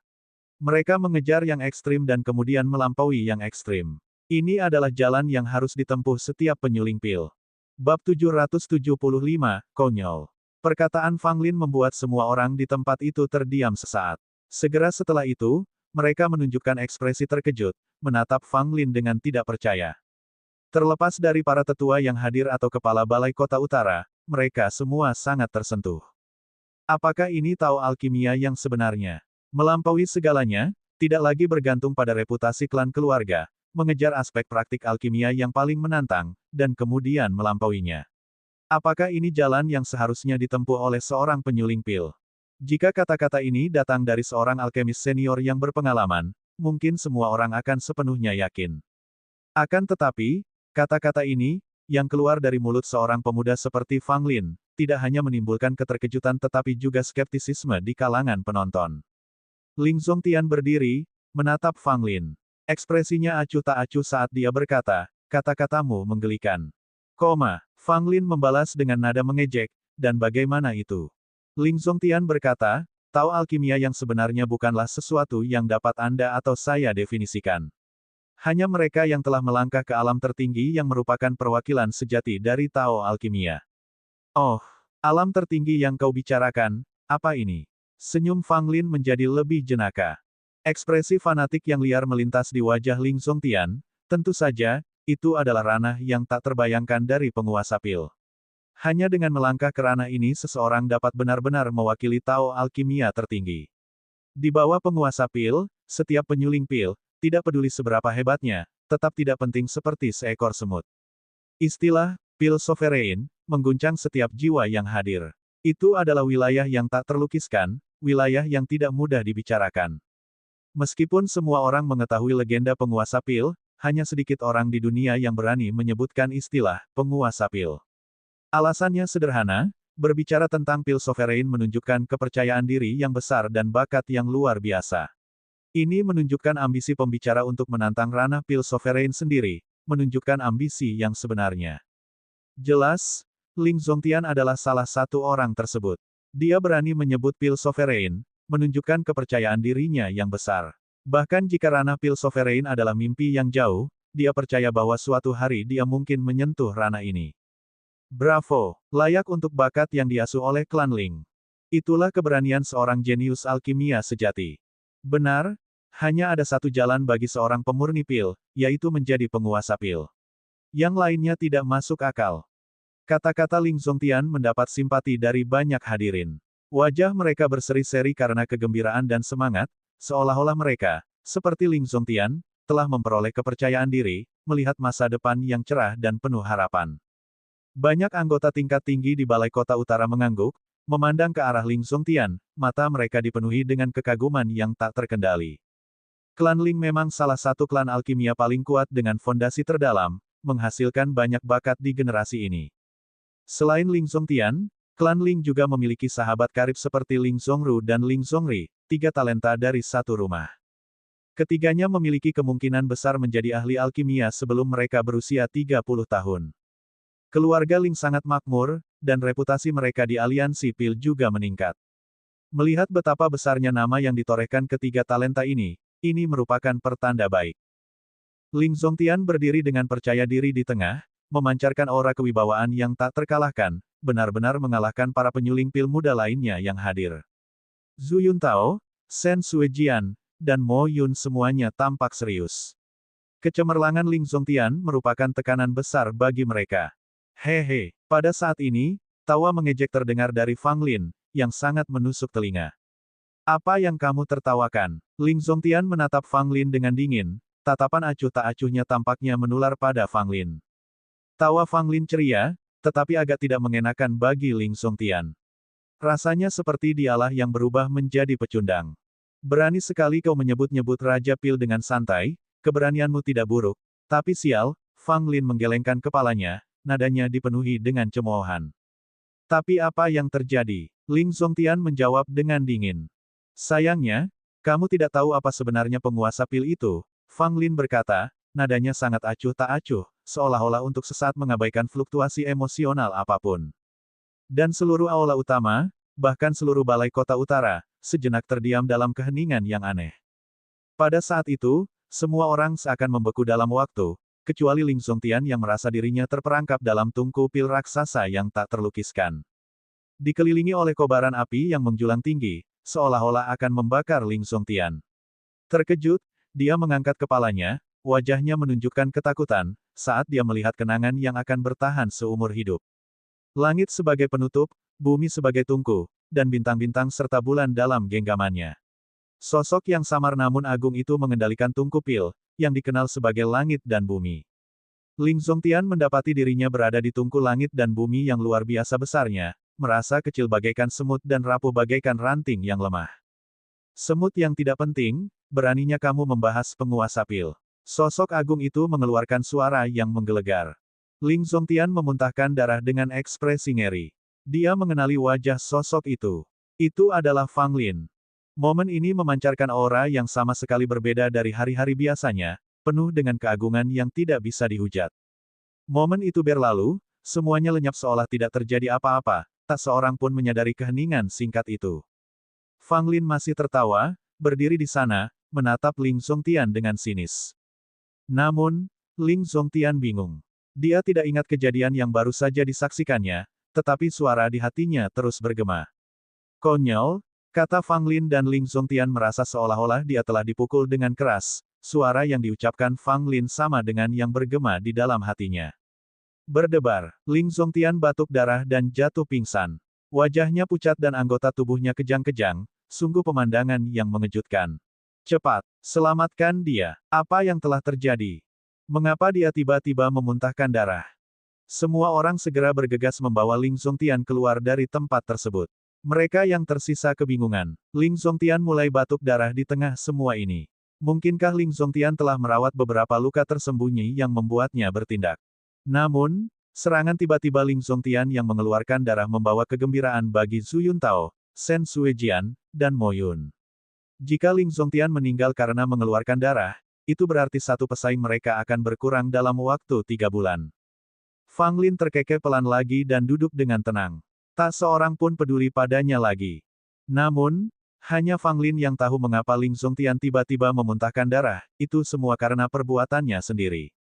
Mereka mengejar yang ekstrim dan kemudian melampaui yang ekstrim. Ini adalah jalan yang harus ditempuh setiap penyuling pil. Bab 775, Konyol. Perkataan Fang Lin membuat semua orang di tempat itu terdiam sesaat. Segera setelah itu, mereka menunjukkan ekspresi terkejut, menatap Fang Lin dengan tidak percaya. Terlepas dari para tetua yang hadir atau kepala balai kota utara, mereka semua sangat tersentuh. Apakah ini tahu alkimia yang sebenarnya? Melampaui segalanya, tidak lagi bergantung pada reputasi klan keluarga, mengejar aspek praktik alkimia yang paling menantang, dan kemudian melampauinya. Apakah ini jalan yang seharusnya ditempuh oleh seorang penyuling pil? Jika kata-kata ini datang dari seorang alkemis senior yang berpengalaman, mungkin semua orang akan sepenuhnya yakin. Akan tetapi, kata-kata ini, yang keluar dari mulut seorang pemuda seperti Fang Lin, tidak hanya menimbulkan keterkejutan tetapi juga skeptisisme di kalangan penonton. Ling Zongtian berdiri, menatap Fang Lin. Ekspresinya acuh tak acuh saat dia berkata, kata-katamu menggelikan. Fang Lin membalas dengan nada mengejek, dan bagaimana itu? Ling Zongtian berkata, tahu alkimia yang sebenarnya bukanlah sesuatu yang dapat Anda atau saya definisikan. Hanya mereka yang telah melangkah ke alam tertinggi yang merupakan perwakilan sejati dari Tao alkimia. Oh, alam tertinggi yang kau bicarakan, apa ini? Senyum Fang Lin menjadi lebih jenaka. Ekspresi fanatik yang liar melintas di wajah Ling Zongtian, tentu saja, itu adalah ranah yang tak terbayangkan dari penguasa pil. Hanya dengan melangkah ke ranah ini seseorang dapat benar-benar mewakili Tao alkimia tertinggi. Di bawah penguasa pil, setiap penyuling pil, tidak peduli seberapa hebatnya, tetap tidak penting seperti seekor semut. Istilah, pil sovereign, mengguncang setiap jiwa yang hadir. Itu adalah wilayah yang tak terlukiskan, wilayah yang tidak mudah dibicarakan. Meskipun semua orang mengetahui legenda penguasa pil, hanya sedikit orang di dunia yang berani menyebutkan istilah, penguasa pil. Alasannya sederhana, berbicara tentang pil sovereign menunjukkan kepercayaan diri yang besar dan bakat yang luar biasa. Ini menunjukkan ambisi pembicara untuk menantang ranah pil sovereign sendiri, menunjukkan ambisi yang sebenarnya. Jelas, Ling Zongtian adalah salah satu orang tersebut. Dia berani menyebut pil sovereign, menunjukkan kepercayaan dirinya yang besar. Bahkan jika ranah pil sovereign adalah mimpi yang jauh, dia percaya bahwa suatu hari dia mungkin menyentuh ranah ini. Bravo, layak untuk bakat yang diasuh oleh klan Ling. Itulah keberanian seorang jenius alkimia sejati. Benar, hanya ada satu jalan bagi seorang pemurni pil, yaitu menjadi penguasa pil. Yang lainnya tidak masuk akal. Kata-kata Ling Zongtian mendapat simpati dari banyak hadirin. Wajah mereka berseri-seri karena kegembiraan dan semangat, seolah-olah mereka, seperti Ling Zongtian, telah memperoleh kepercayaan diri, melihat masa depan yang cerah dan penuh harapan. Banyak anggota tingkat tinggi di Balai Kota Utara mengangguk, memandang ke arah Ling Zongtian, mata mereka dipenuhi dengan kekaguman yang tak terkendali. Klan Ling memang salah satu klan alkimia paling kuat dengan fondasi terdalam, menghasilkan banyak bakat di generasi ini. Selain Ling Zongtian, klan Ling juga memiliki sahabat karib seperti Ling Zongru dan Ling Zongri, tiga talenta dari satu rumah. Ketiganya memiliki kemungkinan besar menjadi ahli alkimia sebelum mereka berusia 30 tahun. Keluarga Ling sangat makmur, dan reputasi mereka di aliansi pil juga meningkat. Melihat betapa besarnya nama yang ditorehkan ketiga talenta ini merupakan pertanda baik. Ling Zongtian berdiri dengan percaya diri di tengah, memancarkan aura kewibawaan yang tak terkalahkan, benar-benar mengalahkan para penyuling pil muda lainnya yang hadir. Zhu Yuntao, Shen Suejian, dan Mo Yun semuanya tampak serius. Kecemerlangan Ling Zongtian merupakan tekanan besar bagi mereka. Hehe, pada saat ini, tawa mengejek terdengar dari Fang Lin, yang sangat menusuk telinga. Apa yang kamu tertawakan? Ling Zongtian menatap Fang Lin dengan dingin, tatapan acuh tak acuhnya tampaknya menular pada Fang Lin. Tawa Fang Lin ceria, tetapi agak tidak mengenakan bagi Ling Zongtian. Rasanya seperti dialah yang berubah menjadi pecundang. Berani sekali kau menyebut-nyebut Raja Pil dengan santai, keberanianmu tidak buruk. Tapi sial, Fang Lin menggelengkan kepalanya, nadanya dipenuhi dengan cemoohan. Tapi apa yang terjadi? Ling Zongtian menjawab dengan dingin. Sayangnya, kamu tidak tahu apa sebenarnya penguasa Pil itu, Fang Lin berkata, nadanya sangat acuh tak acuh, seolah-olah untuk sesaat mengabaikan fluktuasi emosional apapun. Dan seluruh aula utama, bahkan seluruh balai kota utara, sejenak terdiam dalam keheningan yang aneh. Pada saat itu, semua orang seakan membeku dalam waktu, kecuali Ling Zongtian yang merasa dirinya terperangkap dalam tungku pil raksasa yang tak terlukiskan. Dikelilingi oleh kobaran api yang menjulang tinggi, seolah-olah akan membakar Ling Zongtian. Terkejut, dia mengangkat kepalanya, wajahnya menunjukkan ketakutan, saat dia melihat kenangan yang akan bertahan seumur hidup. Langit sebagai penutup, bumi sebagai tungku, dan bintang-bintang serta bulan dalam genggamannya. Sosok yang samar namun agung itu mengendalikan tungku pil, yang dikenal sebagai langit dan bumi. Ling Zongtian mendapati dirinya berada di tungku langit dan bumi yang luar biasa besarnya, merasa kecil bagaikan semut dan rapuh bagaikan ranting yang lemah. Semut yang tidak penting, beraninya kamu membahas penguasa pil. Sosok agung itu mengeluarkan suara yang menggelegar. Ling Zongtian memuntahkan darah dengan ekspresi ngeri. Dia mengenali wajah sosok itu. Itu adalah Fang Lin. Momen ini memancarkan aura yang sama sekali berbeda dari hari-hari biasanya, penuh dengan keagungan yang tidak bisa dihujat. Momen itu berlalu, semuanya lenyap seolah tidak terjadi apa-apa, tak seorang pun menyadari keheningan singkat itu. Fang Lin masih tertawa, berdiri di sana, menatap Ling Zongtian dengan sinis. Namun, Ling Zongtian bingung. Dia tidak ingat kejadian yang baru saja disaksikannya, tetapi suara di hatinya terus bergema. Konyol, kata Fang Lin dan Ling Zongtian merasa seolah-olah dia telah dipukul dengan keras, suara yang diucapkan Fang Lin sama dengan yang bergema di dalam hatinya. Berdebar, Ling Zongtian batuk darah dan jatuh pingsan. Wajahnya pucat dan anggota tubuhnya kejang-kejang, sungguh pemandangan yang mengejutkan. Cepat, selamatkan dia. Apa yang telah terjadi? Mengapa dia tiba-tiba memuntahkan darah? Semua orang segera bergegas membawa Ling Zongtian keluar dari tempat tersebut. Mereka yang tersisa kebingungan. Ling Zongtian mulai batuk darah di tengah semua ini. Mungkinkah Ling Zongtian telah merawat beberapa luka tersembunyi yang membuatnya bertindak? Namun, serangan tiba-tiba Ling Zongtian yang mengeluarkan darah membawa kegembiraan bagi Zhu Yuntao, Shen Suejian, dan Mo Yun. Jika Ling Zongtian meninggal karena mengeluarkan darah, itu berarti satu pesaing mereka akan berkurang dalam waktu 3 bulan. Fang Lin terkekeh pelan lagi dan duduk dengan tenang. Tak seorang pun peduli padanya lagi. Namun, hanya Fang Lin yang tahu mengapa Ling Zongtian tiba-tiba memuntahkan darah, itu semua karena perbuatannya sendiri.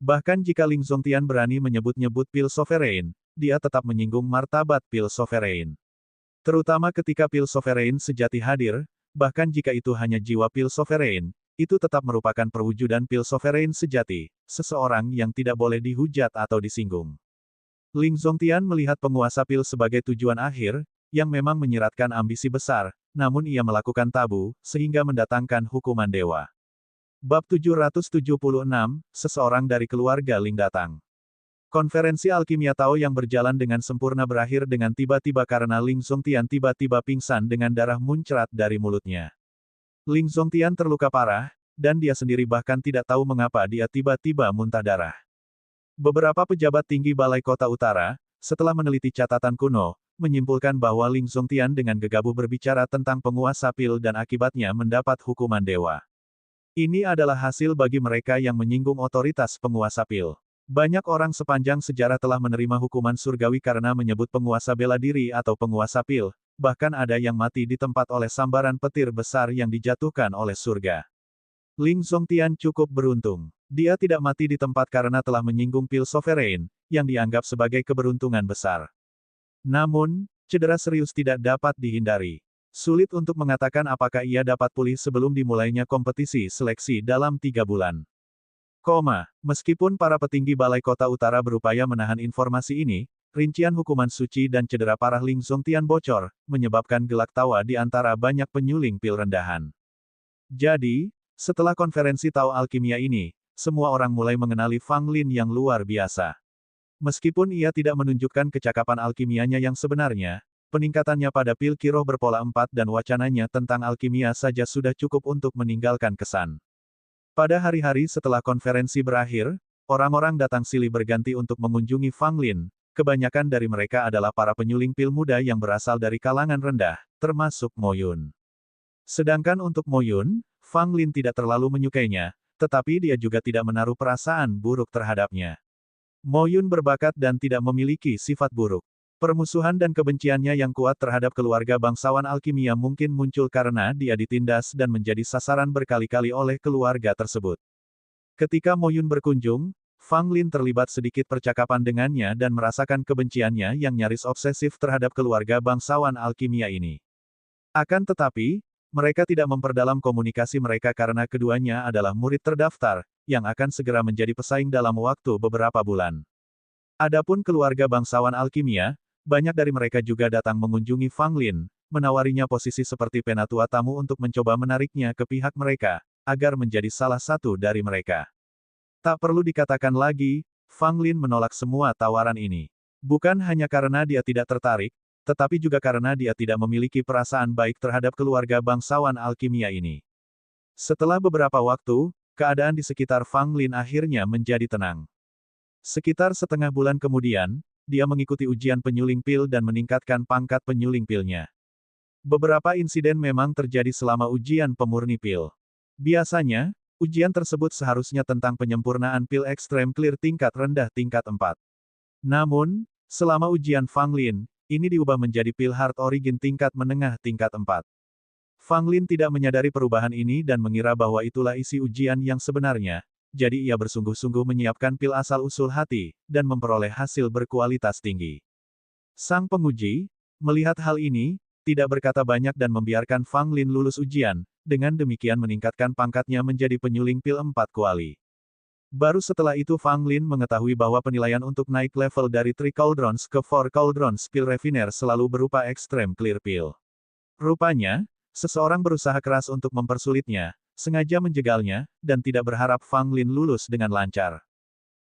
Bahkan jika Ling Zongtian berani menyebut-nyebut pil sovereign, dia tetap menyinggung martabat pil sovereign. Terutama ketika pil sovereign sejati hadir, bahkan jika itu hanya jiwa pil sovereign, itu tetap merupakan perwujudan pil sovereign sejati, seseorang yang tidak boleh dihujat atau disinggung. Ling Zongtian melihat penguasa pil sebagai tujuan akhir, yang memang menyiratkan ambisi besar, namun ia melakukan tabu, sehingga mendatangkan hukuman dewa. Bab 776, seseorang dari keluarga Ling datang. Konferensi alkimia Tao yang berjalan dengan sempurna berakhir dengan tiba-tiba karena Ling Zongtian tiba-tiba pingsan dengan darah muncrat dari mulutnya. Ling Zongtian terluka parah, dan dia sendiri bahkan tidak tahu mengapa dia tiba-tiba muntah darah. Beberapa pejabat tinggi Balai Kota Utara, setelah meneliti catatan kuno, menyimpulkan bahwa Ling Zongtian dengan gegabah berbicara tentang penguasa pil dan akibatnya mendapat hukuman dewa. Ini adalah hasil bagi mereka yang menyinggung otoritas penguasa pil. Banyak orang sepanjang sejarah telah menerima hukuman surgawi karena menyebut penguasa bela diri atau penguasa pil, bahkan ada yang mati di tempat oleh sambaran petir besar yang dijatuhkan oleh surga. Ling Zongtian cukup beruntung. Dia tidak mati di tempat karena telah menyinggung pil sovereign, yang dianggap sebagai keberuntungan besar. Namun, cedera serius tidak dapat dihindari. Sulit untuk mengatakan apakah ia dapat pulih sebelum dimulainya kompetisi seleksi dalam 3 bulan. Meskipun para petinggi Balai Kota Utara berupaya menahan informasi ini, rincian hukuman suci dan cedera parah Ling Zongtian bocor, menyebabkan gelak tawa di antara banyak penyuling pil rendahan. Jadi, setelah konferensi Tao Alkimia ini, semua orang mulai mengenali Fang Lin yang luar biasa. Meskipun ia tidak menunjukkan kecakapan alkimianya yang sebenarnya, peningkatannya pada pil kiroh berpola 4 dan wacananya tentang alkimia saja sudah cukup untuk meninggalkan kesan. Pada hari-hari setelah konferensi berakhir, orang-orang datang silih berganti untuk mengunjungi Fang Lin. Kebanyakan dari mereka adalah para penyuling pil muda yang berasal dari kalangan rendah, termasuk Mo Yun. Sedangkan untuk Mo Yun, Fang Lin tidak terlalu menyukainya, tetapi dia juga tidak menaruh perasaan buruk terhadapnya. Mo Yun berbakat dan tidak memiliki sifat buruk. Permusuhan dan kebenciannya yang kuat terhadap keluarga bangsawan alkimia mungkin muncul karena dia ditindas dan menjadi sasaran berkali-kali oleh keluarga tersebut. Ketika Mo Yun berkunjung, Fang Lin terlibat sedikit percakapan dengannya dan merasakan kebenciannya yang nyaris obsesif terhadap keluarga bangsawan alkimia ini. Akan tetapi, mereka tidak memperdalam komunikasi mereka karena keduanya adalah murid terdaftar, yang akan segera menjadi pesaing dalam waktu beberapa bulan. Adapun keluarga bangsawan alkimia, banyak dari mereka juga datang mengunjungi Fang Lin, menawarinya posisi seperti penatua tamu untuk mencoba menariknya ke pihak mereka, agar menjadi salah satu dari mereka. Tak perlu dikatakan lagi, Fang Lin menolak semua tawaran ini. Bukan hanya karena dia tidak tertarik, tetapi juga karena dia tidak memiliki perasaan baik terhadap keluarga bangsawan alkimia ini. Setelah beberapa waktu, keadaan di sekitar Fang Lin akhirnya menjadi tenang. Sekitar setengah bulan kemudian, dia mengikuti ujian penyuling pil dan meningkatkan pangkat penyuling pilnya. Beberapa insiden memang terjadi selama ujian pemurni pil. Biasanya, ujian tersebut seharusnya tentang penyempurnaan pil ekstrem clear tingkat rendah tingkat 4. Namun, selama ujian Fang Lin, ini diubah menjadi pil hard origin tingkat menengah tingkat 4. Fang Lin tidak menyadari perubahan ini dan mengira bahwa itulah isi ujian yang sebenarnya, jadi ia bersungguh-sungguh menyiapkan pil asal-usul hati, dan memperoleh hasil berkualitas tinggi. Sang penguji, melihat hal ini, tidak berkata banyak dan membiarkan Fang Lin lulus ujian, dengan demikian meningkatkan pangkatnya menjadi penyuling pil 4 kuali. Baru setelah itu Fang Lin mengetahui bahwa penilaian untuk naik level dari 3 Cauldrons ke 4 Cauldrons pil refiner selalu berupa Extreme Clear Pil. Rupanya, seseorang berusaha keras untuk mempersulitnya, sengaja menjegalnya, dan tidak berharap Fang Lin lulus dengan lancar.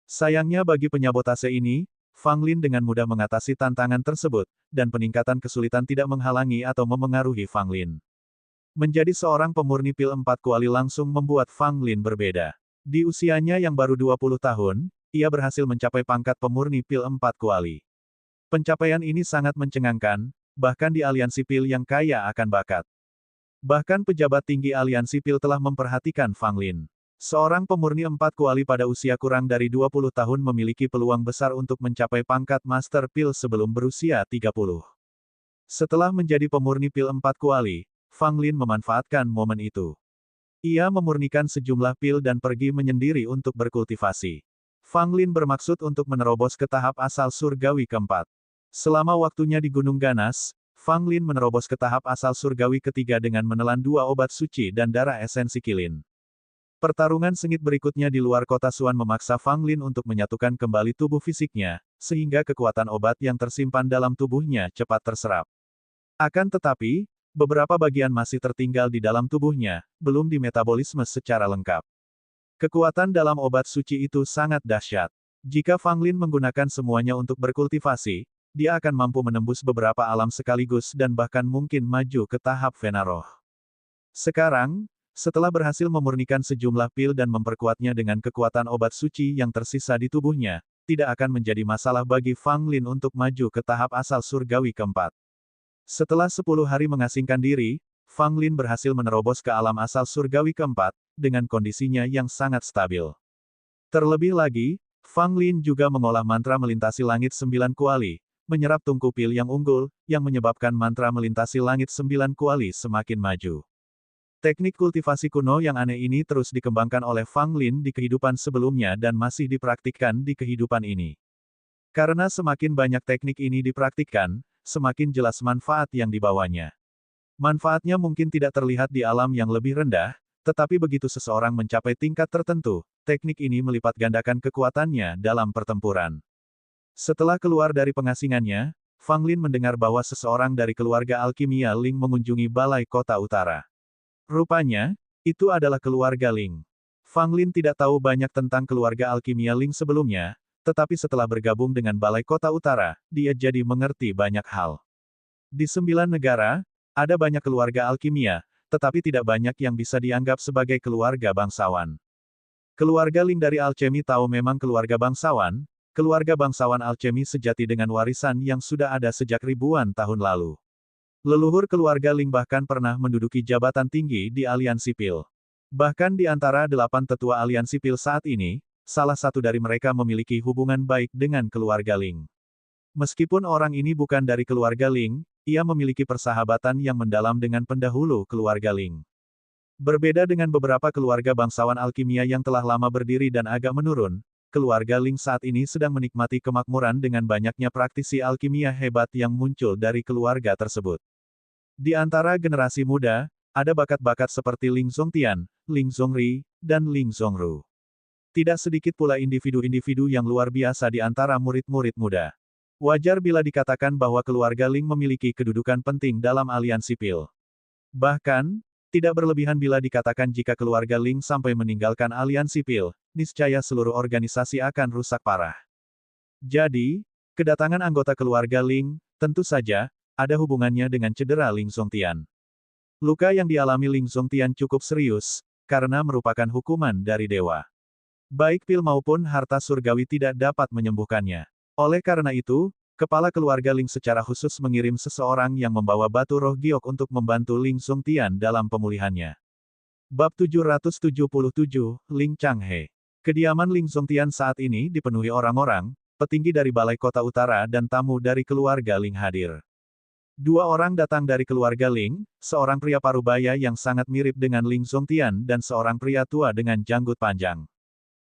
Sayangnya bagi penyabotase ini, Fang Lin dengan mudah mengatasi tantangan tersebut, dan peningkatan kesulitan tidak menghalangi atau memengaruhi Fang Lin. Menjadi seorang pemurni pil 4 kuali langsung membuat Fang Lin berbeda. Di usianya yang baru 20 tahun, ia berhasil mencapai pangkat pemurni pil 4 kuali. Pencapaian ini sangat mencengangkan, bahkan di aliansi pil yang kaya akan bakat. Bahkan pejabat tinggi aliansi pil telah memperhatikan Fang Lin. Seorang pemurni 4 kuali pada usia kurang dari 20 tahun memiliki peluang besar untuk mencapai pangkat Master Pil sebelum berusia 30. Setelah menjadi pemurni pil 4 kuali, Fang Lin memanfaatkan momen itu. Ia memurnikan sejumlah pil dan pergi menyendiri untuk berkultivasi. Fang Lin bermaksud untuk menerobos ke tahap asal surgawi keempat. Selama waktunya di Gunung Ganas, Fang Lin menerobos ke tahap asal surgawi ketiga dengan menelan 2 obat suci dan darah esensi kilin. Pertarungan sengit berikutnya di luar kota Suan memaksa Fang Lin untuk menyatukan kembali tubuh fisiknya, sehingga kekuatan obat yang tersimpan dalam tubuhnya cepat terserap. Akan tetapi, beberapa bagian masih tertinggal di dalam tubuhnya, belum dimetabolisme secara lengkap. Kekuatan dalam obat suci itu sangat dahsyat. Jika Fang Lin menggunakan semuanya untuk berkultivasi, dia akan mampu menembus beberapa alam sekaligus dan bahkan mungkin maju ke tahap Venaroh. Sekarang, setelah berhasil memurnikan sejumlah pil dan memperkuatnya dengan kekuatan obat suci yang tersisa di tubuhnya, tidak akan menjadi masalah bagi Fang Lin untuk maju ke tahap asal surgawi keempat. Setelah 10 hari mengasingkan diri, Fang Lin berhasil menerobos ke alam asal surgawi keempat, dengan kondisinya yang sangat stabil. Terlebih lagi, Fang Lin juga mengolah mantra melintasi langit 9 kuali, menyerap tungku pil yang unggul, yang menyebabkan mantra melintasi langit 9 kuali semakin maju. Teknik kultivasi kuno yang aneh ini terus dikembangkan oleh Fang Lin di kehidupan sebelumnya dan masih dipraktikkan di kehidupan ini. Karena semakin banyak teknik ini dipraktikkan, semakin jelas manfaat yang dibawanya. Manfaatnya mungkin tidak terlihat di alam yang lebih rendah, tetapi begitu seseorang mencapai tingkat tertentu, teknik ini melipat gandakan kekuatannya dalam pertempuran. Setelah keluar dari pengasingannya, Fang Lin mendengar bahwa seseorang dari keluarga alkimia Ling mengunjungi balai kota utara. Rupanya, itu adalah keluarga Ling. Fang Lin tidak tahu banyak tentang keluarga alkimia Ling sebelumnya, tetapi setelah bergabung dengan balai kota utara, dia jadi mengerti banyak hal. Di 9 negara, ada banyak keluarga alkimia, tetapi tidak banyak yang bisa dianggap sebagai keluarga bangsawan. Keluarga Ling dari alchemy tahu memang keluarga bangsawan alchemy sejati dengan warisan yang sudah ada sejak ribuan tahun lalu. Leluhur keluarga Ling bahkan pernah menduduki jabatan tinggi di aliansi Pil. Bahkan di antara 8 tetua aliansi Pil saat ini, salah satu dari mereka memiliki hubungan baik dengan keluarga Ling. Meskipun orang ini bukan dari keluarga Ling, ia memiliki persahabatan yang mendalam dengan pendahulu keluarga Ling. Berbeda dengan beberapa keluarga bangsawan alkimia yang telah lama berdiri dan agak menurun, keluarga Ling saat ini sedang menikmati kemakmuran dengan banyaknya praktisi alkimia hebat yang muncul dari keluarga tersebut. Di antara generasi muda, ada bakat-bakat seperti Ling Zongtian, Ling Zongri, dan Ling Zongru. Tidak sedikit pula individu-individu yang luar biasa di antara murid-murid muda. Wajar bila dikatakan bahwa keluarga Ling memiliki kedudukan penting dalam aliansi Pil. Bahkan, tidak berlebihan bila dikatakan jika keluarga Ling sampai meninggalkan aliansi Pil, niscaya seluruh organisasi akan rusak parah. Jadi, kedatangan anggota keluarga Ling, tentu saja, ada hubungannya dengan cedera Ling Zongtian. Luka yang dialami Ling Zongtian cukup serius, karena merupakan hukuman dari dewa. Baik Pil maupun harta surgawi tidak dapat menyembuhkannya. Oleh karena itu, kepala keluarga Ling secara khusus mengirim seseorang yang membawa batu roh giok untuk membantu Ling Zongtian dalam pemulihannya. Bab 777, Ling Changhe. Kediaman Ling Zongtian saat ini dipenuhi orang-orang, petinggi dari balai kota utara dan tamu dari keluarga Ling hadir. 2 orang datang dari keluarga Ling, seorang pria parubaya yang sangat mirip dengan Ling Zongtian dan seorang pria tua dengan janggut panjang.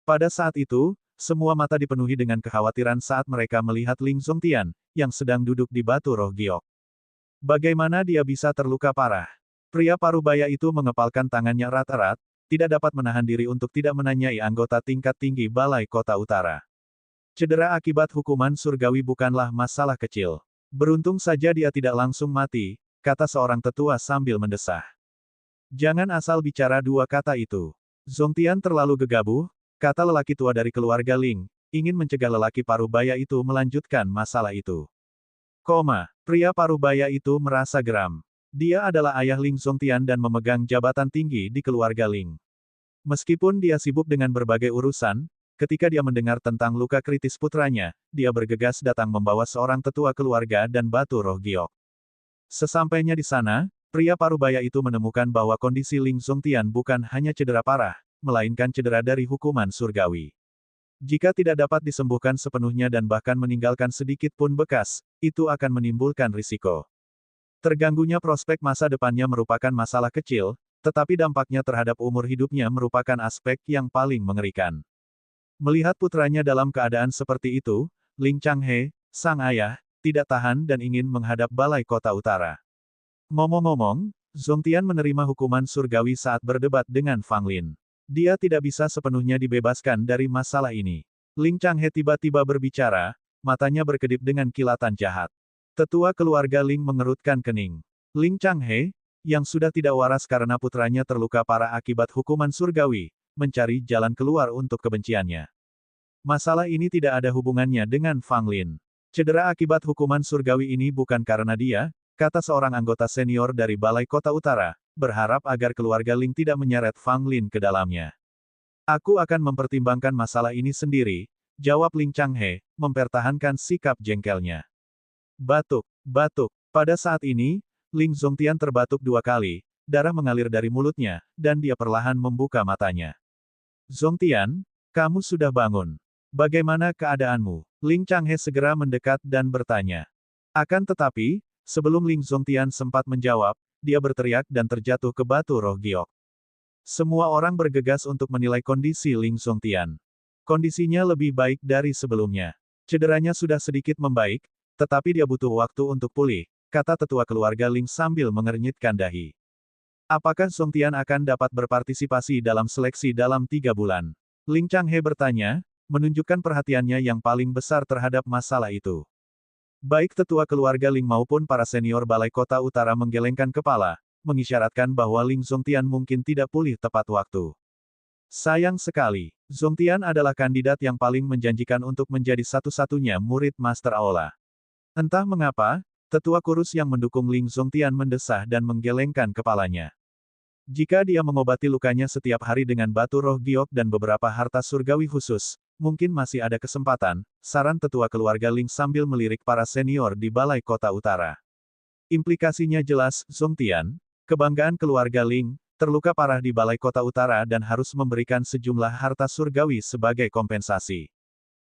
Pada saat itu, semua mata dipenuhi dengan kekhawatiran saat mereka melihat Ling Zongtian, yang sedang duduk di batu roh giok. Bagaimana dia bisa terluka parah? Pria parubaya itu mengepalkan tangannya erat-erat, tidak dapat menahan diri untuk tidak menanyai anggota tingkat tinggi balai kota utara. Cedera akibat hukuman surgawi bukanlah masalah kecil. Beruntung saja dia tidak langsung mati, kata seorang tetua sambil mendesah. Jangan asal bicara 2 kata itu. Zongtian terlalu gegabah, kata lelaki tua dari keluarga Ling, ingin mencegah lelaki parubaya itu melanjutkan masalah itu. Pria parubaya itu merasa geram. Dia adalah ayah Ling Zongtian dan memegang jabatan tinggi di keluarga Ling. Meskipun dia sibuk dengan berbagai urusan, ketika dia mendengar tentang luka kritis putranya, dia bergegas datang membawa seorang tetua keluarga dan batu roh giok. Sesampainya di sana, pria parubaya itu menemukan bahwa kondisi Ling Zongtian bukan hanya cedera parah, melainkan cedera dari hukuman surgawi. Jika tidak dapat disembuhkan sepenuhnya dan bahkan meninggalkan sedikit pun bekas, itu akan menimbulkan risiko. Terganggunya prospek masa depannya merupakan masalah kecil, tetapi dampaknya terhadap umur hidupnya merupakan aspek yang paling mengerikan. Melihat putranya dalam keadaan seperti itu, Ling Changhe, sang ayah, tidak tahan dan ingin menghadap balai kota utara. Ngomong-ngomong, Zongtian menerima hukuman surgawi saat berdebat dengan Fang Lin. Dia tidak bisa sepenuhnya dibebaskan dari masalah ini. Ling Changhe tiba-tiba berbicara, matanya berkedip dengan kilatan jahat. Tetua keluarga Ling mengerutkan kening. Ling Changhe, yang sudah tidak waras karena putranya terluka parah akibat hukuman surgawi, mencari jalan keluar untuk kebenciannya. Masalah ini tidak ada hubungannya dengan Fang Lin. Cedera akibat hukuman surgawi ini bukan karena dia, kata seorang anggota senior dari Balai Kota Utara, berharap agar keluarga Ling tidak menyeret Fang Lin ke dalamnya. Aku akan mempertimbangkan masalah ini sendiri, jawab Ling Changhe, mempertahankan sikap jengkelnya. Batuk, batuk. Pada saat ini, Ling Zongtian terbatuk 2 kali, darah mengalir dari mulutnya, dan dia perlahan membuka matanya. Zongtian, kamu sudah bangun. Bagaimana keadaanmu? Ling Changhe segera mendekat dan bertanya. Akan tetapi, sebelum Ling Zongtian sempat menjawab, dia berteriak dan terjatuh ke batu roh giok. Semua orang bergegas untuk menilai kondisi Ling Zongtian. Kondisinya lebih baik dari sebelumnya. Cederanya sudah sedikit membaik, tetapi dia butuh waktu untuk pulih, kata tetua keluarga Ling sambil mengernyitkan dahi. Apakah Songtian akan dapat berpartisipasi dalam seleksi dalam 3 bulan? Ling Changhe bertanya, menunjukkan perhatiannya yang paling besar terhadap masalah itu. Baik tetua keluarga Ling maupun para senior Balai Kota Utara menggelengkan kepala, mengisyaratkan bahwa Ling Zongtian mungkin tidak pulih tepat waktu. Sayang sekali, Zongtian adalah kandidat yang paling menjanjikan untuk menjadi satu-satunya murid Master Aula. Entah mengapa, tetua kurus yang mendukung Ling Zongtian mendesah dan menggelengkan kepalanya. Jika dia mengobati lukanya setiap hari dengan batu roh giok dan beberapa harta surgawi khusus, mungkin masih ada kesempatan, saran tetua keluarga Ling sambil melirik para senior di Balai Kota Utara. Implikasinya jelas, Zongtian, kebanggaan keluarga Ling, terluka parah di Balai Kota Utara dan harus memberikan sejumlah harta surgawi sebagai kompensasi.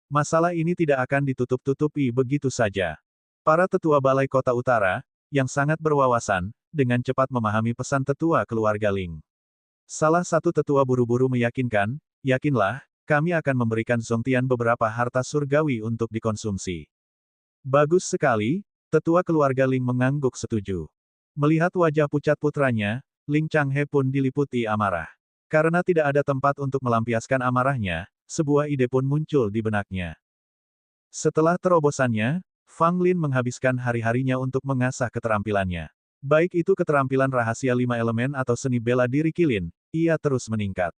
Masalah ini tidak akan ditutup-tutupi begitu saja. Para tetua Balai Kota Utara, yang sangat berwawasan, dengan cepat memahami pesan tetua keluarga Ling. Salah satu tetua buru-buru meyakinkan, yakinlah, kami akan memberikan Zongtian beberapa harta surgawi untuk dikonsumsi. Bagus sekali, tetua keluarga Ling mengangguk setuju. Melihat wajah pucat putranya, Ling Changhe pun diliputi amarah. Karena tidak ada tempat untuk melampiaskan amarahnya, sebuah ide pun muncul di benaknya. Setelah terobosannya, Fang Lin menghabiskan hari-harinya untuk mengasah keterampilannya. Baik itu keterampilan rahasia 5 elemen atau seni bela diri kilin, ia terus meningkat.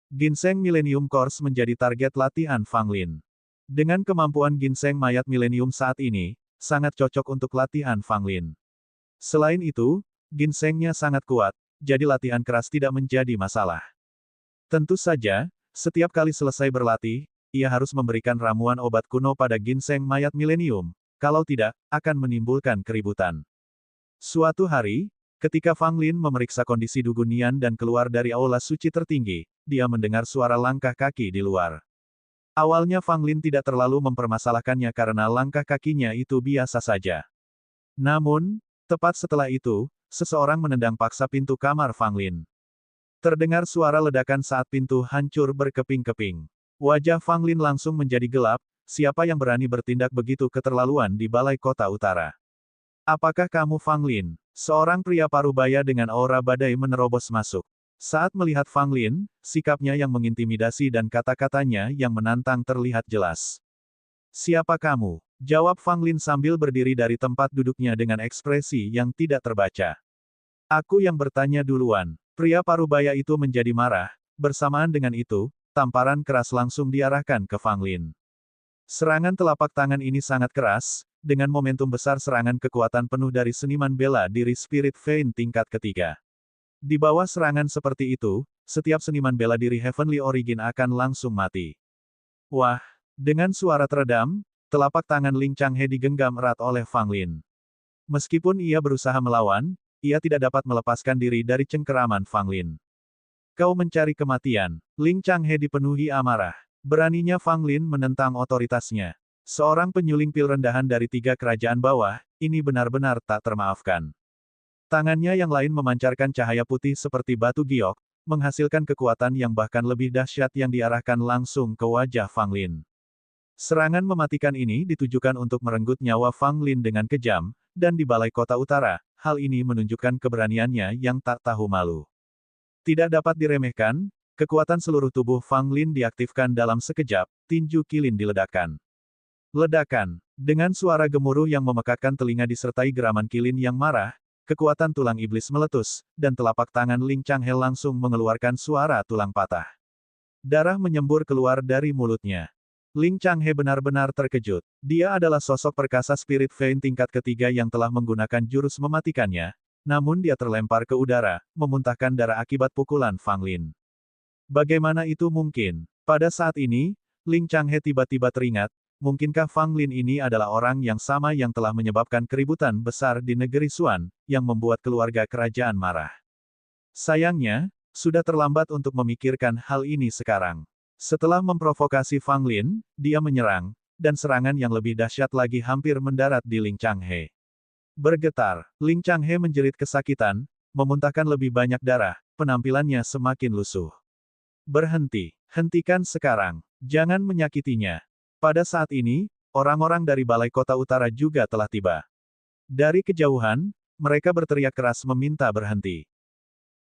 Ginseng Millennium Course menjadi target latihan Fang Lin. Dengan kemampuan ginseng mayat milenium saat ini, sangat cocok untuk latihan Fang Lin. Selain itu, ginsengnya sangat kuat, jadi latihan keras tidak menjadi masalah. Tentu saja, setiap kali selesai berlatih, ia harus memberikan ramuan obat kuno pada ginseng mayat milenium, kalau tidak, akan menimbulkan keributan. Suatu hari, ketika Fang Lin memeriksa kondisi Dugunian dan keluar dari aula suci tertinggi, dia mendengar suara langkah kaki di luar. Awalnya Fang Lin tidak terlalu mempermasalahkannya karena langkah kakinya itu biasa saja. Namun, tepat setelah itu, seseorang menendang paksa pintu kamar Fang Lin. Terdengar suara ledakan saat pintu hancur berkeping-keping. Wajah Fang Lin langsung menjadi gelap, siapa yang berani bertindak begitu keterlaluan di Balai Kota Utara? Apakah kamu Fang Lin? Seorang pria parubaya dengan aura badai menerobos masuk. Saat melihat Fang Lin, sikapnya yang mengintimidasi dan kata-katanya yang menantang terlihat jelas. Siapa kamu? Jawab Fang Lin sambil berdiri dari tempat duduknya dengan ekspresi yang tidak terbaca. Aku yang bertanya duluan. Pria parubaya itu menjadi marah, bersamaan dengan itu, tamparan keras langsung diarahkan ke Fang Lin. Serangan telapak tangan ini sangat keras, dengan momentum besar serangan kekuatan penuh dari seniman bela diri Spirit Vein tingkat ketiga. Di bawah serangan seperti itu, setiap seniman bela diri Heavenly Origin akan langsung mati. Wah! Dengan suara teredam, telapak tangan Ling Changhe digenggam erat oleh Fang Lin. Meskipun ia berusaha melawan, ia tidak dapat melepaskan diri dari cengkeraman Fang Lin. Kau mencari kematian. Ling Changhe dipenuhi amarah. Beraninya Fang Lin menentang otoritasnya. Seorang penyuling pil rendahan dari 3 kerajaan bawah, ini benar-benar tak termaafkan. Tangannya yang lain memancarkan cahaya putih seperti batu giok, menghasilkan kekuatan yang bahkan lebih dahsyat yang diarahkan langsung ke wajah Fang Lin. Serangan mematikan ini ditujukan untuk merenggut nyawa Fang Lin dengan kejam, dan di Balai Kota Utara, hal ini menunjukkan keberaniannya yang tak tahu malu. Tidak dapat diremehkan, kekuatan seluruh tubuh Fang Lin diaktifkan dalam sekejap, tinju kilin diledakkan. Ledakan. Dengan suara gemuruh yang memekakkan telinga disertai geraman kilin yang marah, kekuatan tulang iblis meletus, dan telapak tangan Ling Changhe langsung mengeluarkan suara tulang patah. Darah menyembur keluar dari mulutnya. Ling Changhe benar-benar terkejut. Dia adalah sosok perkasa Spirit Vein tingkat ketiga yang telah menggunakan jurus mematikannya, namun dia terlempar ke udara, memuntahkan darah akibat pukulan Fang Lin. Bagaimana itu mungkin? Pada saat ini, Ling Changhe tiba-tiba teringat, mungkinkah Fang Lin ini adalah orang yang sama yang telah menyebabkan keributan besar di negeri Xuan, yang membuat keluarga kerajaan marah. Sayangnya, sudah terlambat untuk memikirkan hal ini sekarang. Setelah memprovokasi Fang Lin, dia menyerang, dan serangan yang lebih dahsyat lagi hampir mendarat di Ling Changhe. Bergetar, Ling Changhe menjerit kesakitan, memuntahkan lebih banyak darah, penampilannya semakin lusuh. Berhenti, hentikan sekarang, jangan menyakitinya. Pada saat ini, orang-orang dari Balai Kota Utara juga telah tiba. Dari kejauhan, mereka berteriak keras meminta berhenti.